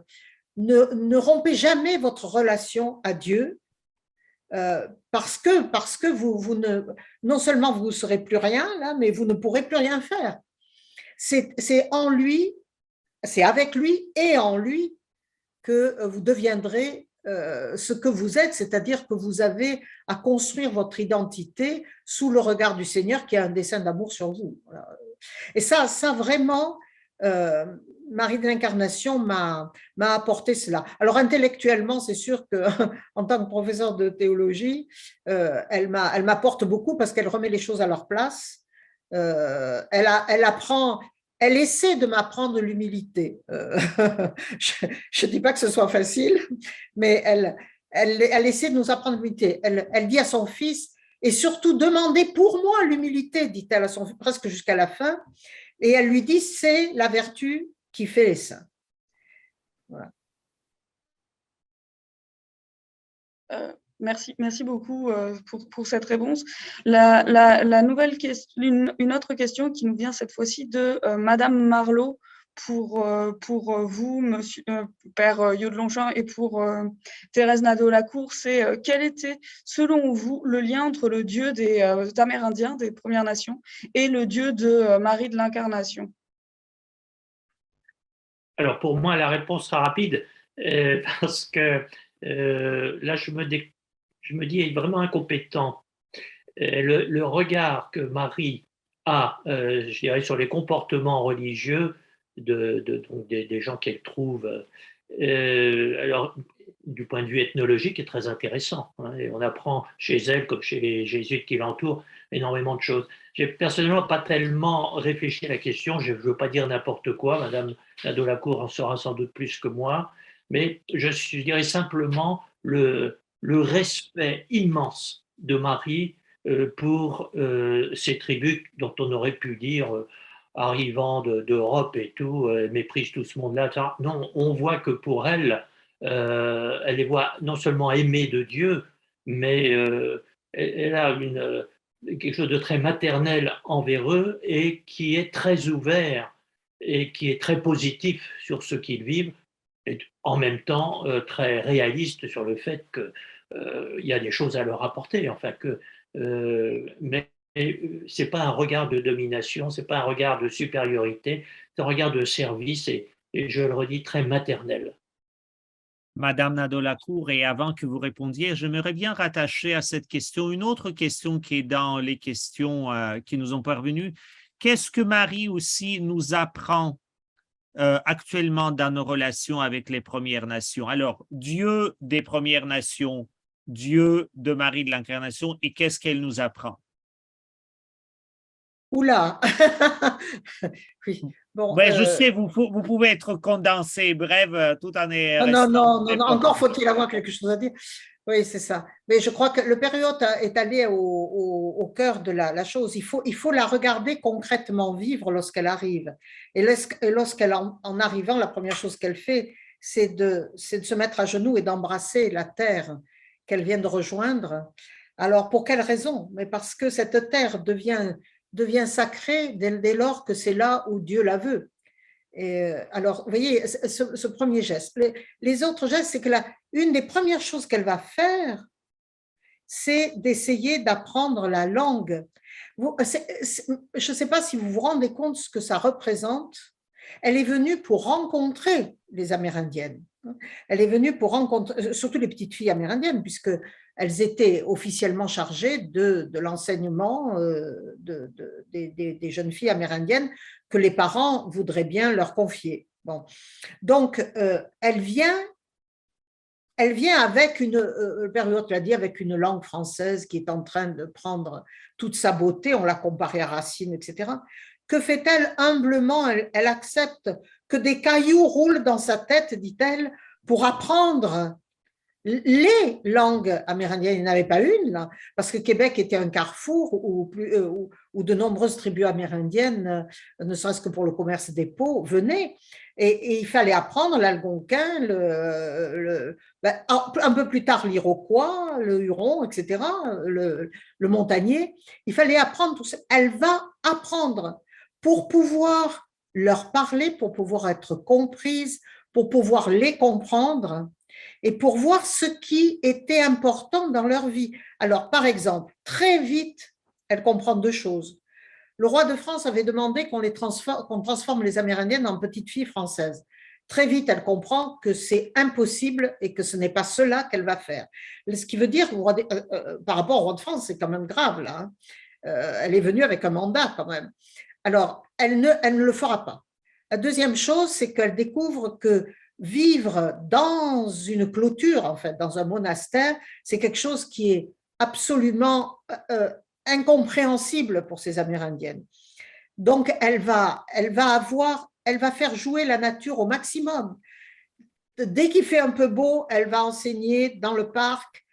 D: ne rompez jamais votre relation à Dieu parce que vous non seulement vous ne serez plus rien là, mais vous ne pourrez plus rien faire. C'est en lui, c'est avec lui et en lui que vous deviendrez ce que vous êtes, c'est-à-dire que vous avez à construire votre identité sous le regard du Seigneur qui a un dessein d'amour sur vous. Et ça vraiment, Marie de l'Incarnation m'a apporté cela. Alors intellectuellement, c'est sûr qu'en tant que professeur de théologie, elle m'apporte beaucoup parce qu'elle remet les choses à leur place. Elle apprend, elle essaie de m'apprendre l'humilité. Je ne dis pas que ce soit facile, mais elle essaie de nous apprendre l'humilité. Elle dit à son fils, et surtout demandez pour moi l'humilité, dit-elle à son fils, presque jusqu'à la fin. Et elle lui dit, c'est la vertu qui fait les saints. Voilà.
A: Merci beaucoup pour cette réponse. La nouvelle question, une autre question qui nous vient cette fois-ci de Madame Marlot pour vous, Monsieur Père Yodelongchamp, et pour Thérèse Nadeau-Lacour, c'est quel était, selon vous, le lien entre le Dieu des Amérindiens, des Premières Nations, et le Dieu de Marie de l'Incarnation?
C: Alors pour moi, la réponse sera rapide parce que là, je me dis, il est vraiment incompétent. Le regard que Marie a, je dirais, sur les comportements religieux donc des gens qu'elle trouve, alors du point de vue ethnologique, est très intéressant. Hein, et on apprend chez elle, comme chez les jésuites qui l'entourent, énormément de choses. J'ai personnellement pas tellement réfléchi à la question. Je ne veux pas dire n'importe quoi. Madame Nadeau-Lacour en saura sans doute plus que moi, mais je dirais simplement le respect immense de Marie pour ces tribus dont on aurait pu dire arrivant d'Europe et tout, elle méprise tout ce monde-là. Non, on voit que pour elle, elle les voit non seulement aimées de Dieu, mais elle a quelque chose de très maternel envers eux et qui est très ouvert et qui est très positif sur ce qu'ils vivent, et en même temps très réaliste sur le fait qu'il y a des choses à leur apporter. Enfin, mais c'est pas un regard de domination, c'est pas un regard de supériorité, c'est un regard de service et je le redis, très maternel.
B: Madame Nadeau-Lacour, et avant que vous répondiez, j'aimerais bien rattacher à cette question une autre question qui est dans les questions qui nous ont parvenues. Qu'est-ce que Marie aussi nous apprend actuellement dans nos relations avec les Premières Nations? Alors, Dieu des Premières Nations, Dieu de Marie de l'Incarnation, et qu'est-ce qu'elle nous apprend?
D: Oula. Oui. Bon,
B: Ouais, je sais, vous pouvez être condensé, bref, tout en est
D: non,
B: restant.
D: non, non, non, encore faut-il avoir quelque chose à dire. Oui, c'est ça. Mais je crois que le période est allé au cœur de la chose. Il faut la regarder concrètement vivre lorsqu'elle arrive. Et lorsqu'elle, en arrivant, la première chose qu'elle fait, c'est de se mettre à genoux et d'embrasser la terre qu'elle vient de rejoindre. Alors, pour quelle raison? Mais parce que cette terre devient sacrée dès lors que c'est là où Dieu la veut. Et alors, vous voyez, ce premier geste. Les autres gestes, c'est que une des premières choses qu'elle va faire, c'est d'essayer d'apprendre la langue. Je ne sais pas si vous vous rendez compte ce que ça représente. Elle est venue pour rencontrer les Amérindiennes. Elle est venue pour rencontrer, surtout les petites filles amérindiennes, puisqu'elles étaient officiellement chargées de l'enseignement des jeunes filles amérindiennes que les parents voudraient bien leur confier. Bon. Donc, elle vient avec le Père Huot l'a dit, avec une langue française qui est en train de prendre toute sa beauté, on l'a comparée à Racine, etc. Que fait-elle humblement? Elle accepte que des cailloux roulent dans sa tête, dit-elle, pour apprendre les langues amérindiennes. Il n'y en avait pas une, là, parce que Québec était un carrefour où de nombreuses tribus amérindiennes, ne serait-ce que pour le commerce des peaux, venaient. Et il fallait apprendre l'algonquin, un peu plus tard l'Iroquois, le Huron, etc., le montagnier. Il fallait apprendre tout ça. Elle va apprendre pour pouvoir leur parler, pour pouvoir être comprise, pour pouvoir les comprendre et pour voir ce qui était important dans leur vie. Alors, par exemple, très vite, elle comprend deux choses. Le roi de France avait demandé qu'on transforme les Amérindiennes en petites filles françaises. Très vite, elle comprend que c'est impossible et que ce n'est pas cela qu'elle va faire. Ce qui veut dire, par rapport au roi de France, c'est quand même grave, là. Hein. Elle est venue avec un mandat, quand même. Alors, elle ne le fera pas. La deuxième chose, c'est qu'elle découvre que vivre dans une clôture, en fait, dans un monastère, c'est quelque chose qui est absolument incompréhensible pour ces Amérindiennes. Donc, elle va faire jouer la nature au maximum. Dès qu'il fait un peu beau, elle va enseigner dans le parc,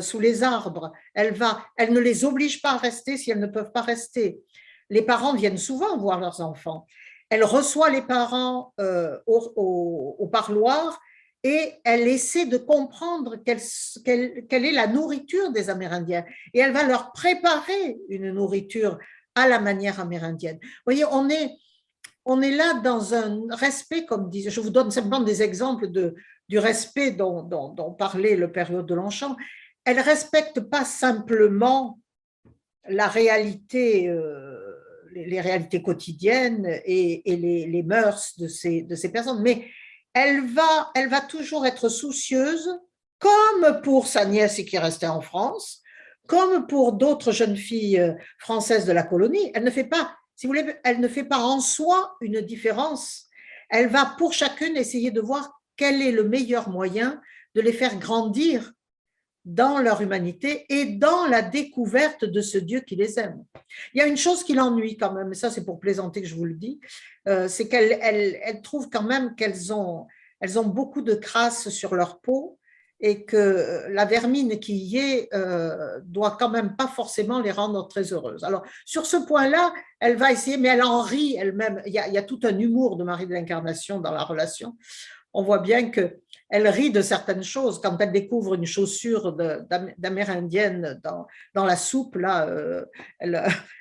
D: sous les arbres. Elle ne les oblige pas à rester si elles ne peuvent pas rester. Les parents viennent souvent voir leurs enfants. Elle reçoit les parents au parloir et elle essaie de comprendre quelle est la nourriture des Amérindiens. Et elle va leur préparer une nourriture à la manière amérindienne. Vous voyez, on est là dans un respect, comme disait, je vous donne simplement des exemples du respect dont parlait le père de Longchamp. Elle ne respecte pas simplement la réalité, les réalités quotidiennes et les mœurs de ces personnes, mais elle va toujours être soucieuse, comme pour sa nièce qui restait en France, comme pour d'autres jeunes filles françaises de la colonie. Elle ne fait pas, si vous voulez, elle ne fait pas en soi une différence. Elle va pour chacune essayer de voir quel est le meilleur moyen de les faire grandir dans leur humanité et dans la découverte de ce Dieu qui les aime. Il y a une chose qui l'ennuie quand même, et ça c'est pour plaisanter que je vous le dis, c'est qu'elle trouve quand même qu'elles ont beaucoup de crasse sur leur peau et que la vermine qui y est doit quand même pas forcément les rendre très heureuses. Alors sur ce point-là, elle va essayer, mais elle en rit elle-même. Il y a tout un humour de Marie de l'Incarnation dans la relation. On voit bien qu'elle rit de certaines choses. Quand elle découvre une chaussure d'amérindienne dans la soupe, là,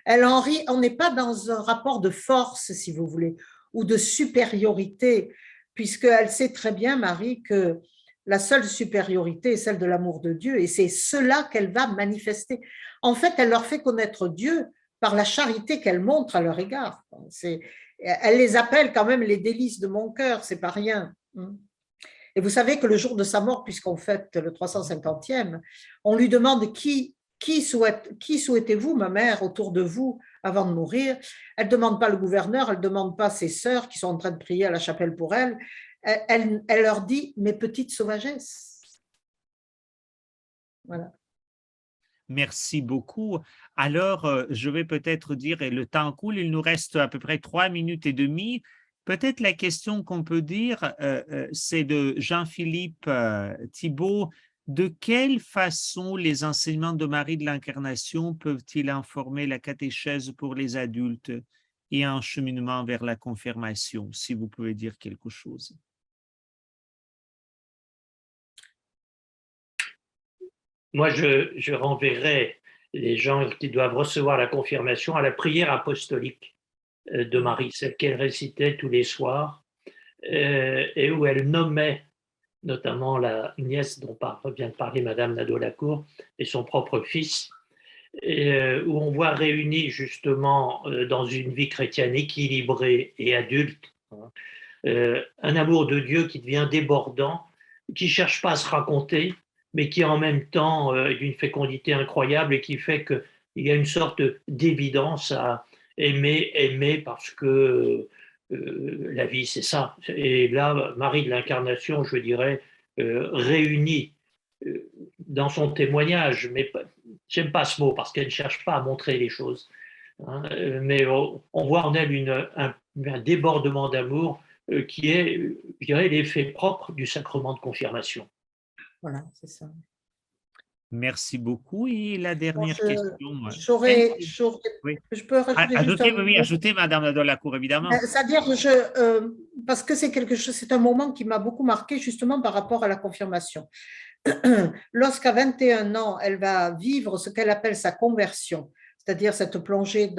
D: elle en rit. On n'est pas dans un rapport de force, si vous voulez, ou de supériorité, puisqu'elle sait très bien, Marie, que la seule supériorité est celle de l'amour de Dieu, et c'est cela qu'elle va manifester. En fait, elle leur fait connaître Dieu par la charité qu'elle montre à leur égard. Elle les appelle quand même les délices de mon cœur, c'est pas rien. Et vous savez que le jour de sa mort, puisqu'on fête le 350e, on lui demande qui souhaitez-vous, ma mère, autour de vous avant de mourir. Elle ne demande pas le gouverneur, elle ne demande pas ses sœurs qui sont en train de prier à la chapelle pour elle. Elle leur dit mes petites sauvagesses. Voilà.
B: Merci beaucoup. Alors, je vais peut-être dire, et le temps coule, il nous reste à peu près 3 minutes et demie. Peut-être la question qu'on peut dire, c'est de Jean-Philippe Thibault. De quelle façon les enseignements de Marie de l'Incarnation peuvent-ils informer la catéchèse pour les adultes et un cheminement vers la confirmation, si vous pouvez dire quelque chose?
C: Moi, je renverrai les gens qui doivent recevoir la confirmation à la prière apostolique de Marie, celle qu'elle récitait tous les soirs, et où elle nommait notamment la nièce dont vient de parler Madame Nadeau-Lacour et son propre fils, et où on voit réunis justement dans une vie chrétienne équilibrée et adulte, un amour de Dieu qui devient débordant, qui ne cherche pas à se raconter, mais qui en même temps est d'une fécondité incroyable et qui fait qu'il y a une sorte d'évidence à aimer parce que la vie, c'est ça. Et là, Marie de l'Incarnation, je dirais, réunit dans son témoignage, mais j'aime pas ce mot parce qu'elle ne cherche pas à montrer les choses, hein, mais on voit en elle un débordement d'amour qui est, je dirais, l'effet propre du sacrement de confirmation.
D: Voilà, c'est ça.
B: Merci beaucoup. Et la dernière question.
D: Oui. Je peux rajouter
B: ajoutez, Madame Nadeau-Lacour, évidemment.
D: C'est-à-dire, parce que c'est un moment qui m'a beaucoup marqué justement par rapport à la confirmation. Lorsqu'à 21 ans, elle va vivre ce qu'elle appelle sa conversion, c'est-à-dire cette plongée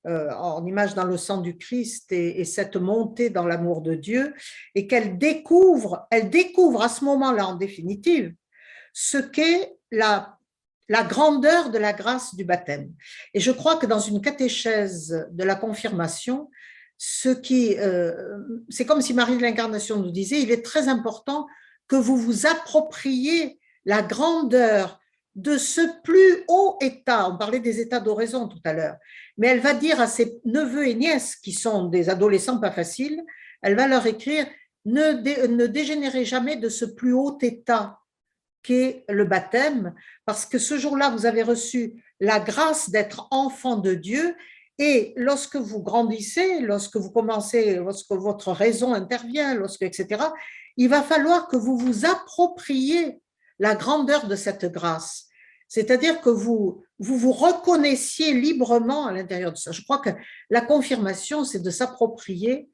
D: en image dans le sang du Christ et cette montée dans l'amour de Dieu, et qu'elle découvre à ce moment-là, en définitive, ce qu'est la grandeur de la grâce du baptême. Et je crois que dans une catéchèse de la confirmation, c'est comme si Marie de l'Incarnation nous disait, il est très important que vous vous appropriez la grandeur de ce plus haut état. On parlait des états d'oraison tout à l'heure, mais elle va dire à ses neveux et nièces, qui sont des adolescents pas faciles, elle va leur écrire, ne dégénérez jamais de ce plus haut état qu'est le baptême, parce que ce jour-là, vous avez reçu la grâce d'être enfant de Dieu, et lorsque vous grandissez, lorsque votre raison intervient, etc., il va falloir que vous vous appropriez la grandeur de cette grâce. C'est-à-dire que vous reconnaissiez librement à l'intérieur de ça. Je crois que la confirmation, c'est de s'approprier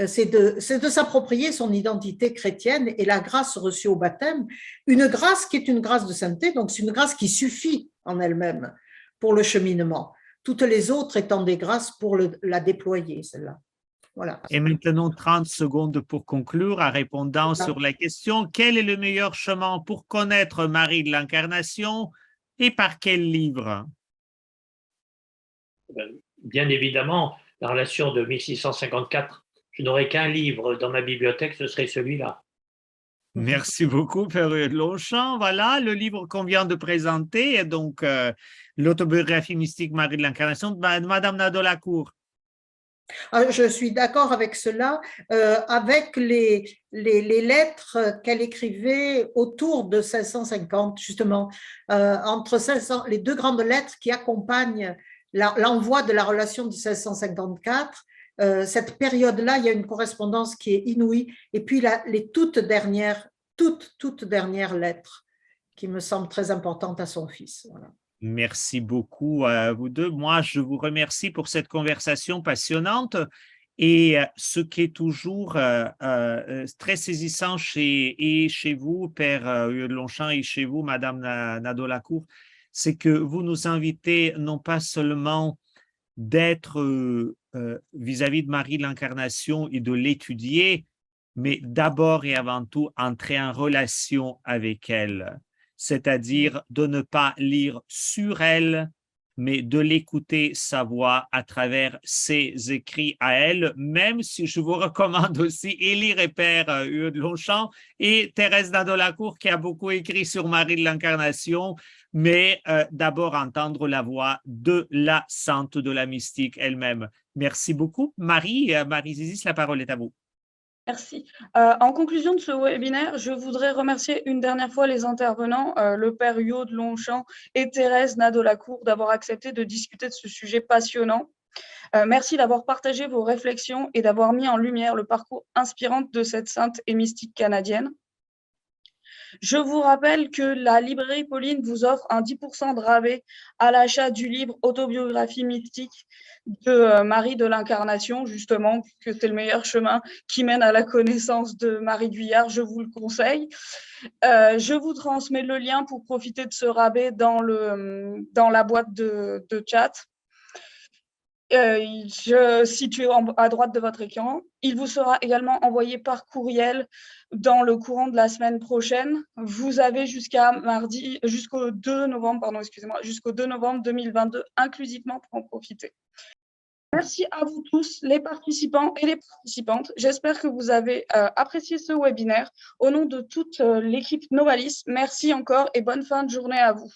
D: C'est de s'approprier son identité chrétienne et la grâce reçue au baptême, une grâce qui est une grâce de sainteté, donc c'est une grâce qui suffit en elle-même pour le cheminement, toutes les autres étant des grâces pour la déployer, celle-là. Voilà.
B: Et maintenant, 30 secondes pour conclure en répondant sur la question, quel est le meilleur chemin pour connaître Marie de l'Incarnation et par quel livre?
C: Bien évidemment, la relation de 1654, je n'aurais qu'un livre dans ma bibliothèque, ce serait celui-là.
B: Merci beaucoup, Père Longchamp. Voilà, le livre qu'on vient de présenter est donc l'autobiographie mystique Marie de l'Incarnation de Madame Nadeau-Lacour.
D: Je suis d'accord avec cela, avec les lettres qu'elle écrivait autour de 1650, justement, entre 1600, les deux grandes lettres qui accompagnent l'envoi de la relation de 1654. Cette période-là, il y a une correspondance qui est inouïe. Et puis les toutes dernières lettres qui me semblent très importantes à son fils. Voilà.
B: Merci beaucoup à vous deux. Moi, je vous remercie pour cette conversation passionnante. Et ce qui est toujours très saisissant chez vous, Père Longchamp, et chez vous, Madame Nadeau-Lacour, c'est que vous nous invitez non pas seulement d'être vis-à-vis de Marie de l'Incarnation et de l'étudier, mais d'abord et avant tout entrer en relation avec elle, c'est-à-dire de ne pas lire sur elle, mais de l'écouter sa voix à travers ses écrits à elle, même si je vous recommande aussi Élie Père de Longchamp et Thérèse Nadeau-Lacour qui a beaucoup écrit sur Marie de l'Incarnation, mais d'abord entendre la voix de la sainte de la mystique elle-même. Merci beaucoup. Marie Zisis, la parole est à vous.
A: Merci. En conclusion de ce webinaire, je voudrais remercier une dernière fois les intervenants, le Père Huot de Longchamp et Thérèse Nadeau-Lacour, d'avoir accepté de discuter de ce sujet passionnant. Merci d'avoir partagé vos réflexions et d'avoir mis en lumière le parcours inspirant de cette sainte et mystique canadienne. Je vous rappelle que la librairie Pauline vous offre un 10% de rabais à l'achat du livre Autobiographie mystique de Marie de l'Incarnation, justement, puisque c'est le meilleur chemin qui mène à la connaissance de Marie Guyard, je vous le conseille. Je vous transmets le lien pour profiter de ce rabais dans la boîte de chat. Situé à droite de votre écran. Il vous sera également envoyé par courriel dans le courant de la semaine prochaine. Vous avez jusqu'au 2 novembre, jusqu'au 2 novembre 2022 inclusivement pour en profiter. Merci à vous tous, les participants et les participantes. J'espère que vous avez apprécié ce webinaire. Au nom de toute l'équipe Novalis, merci encore et bonne fin de journée à vous.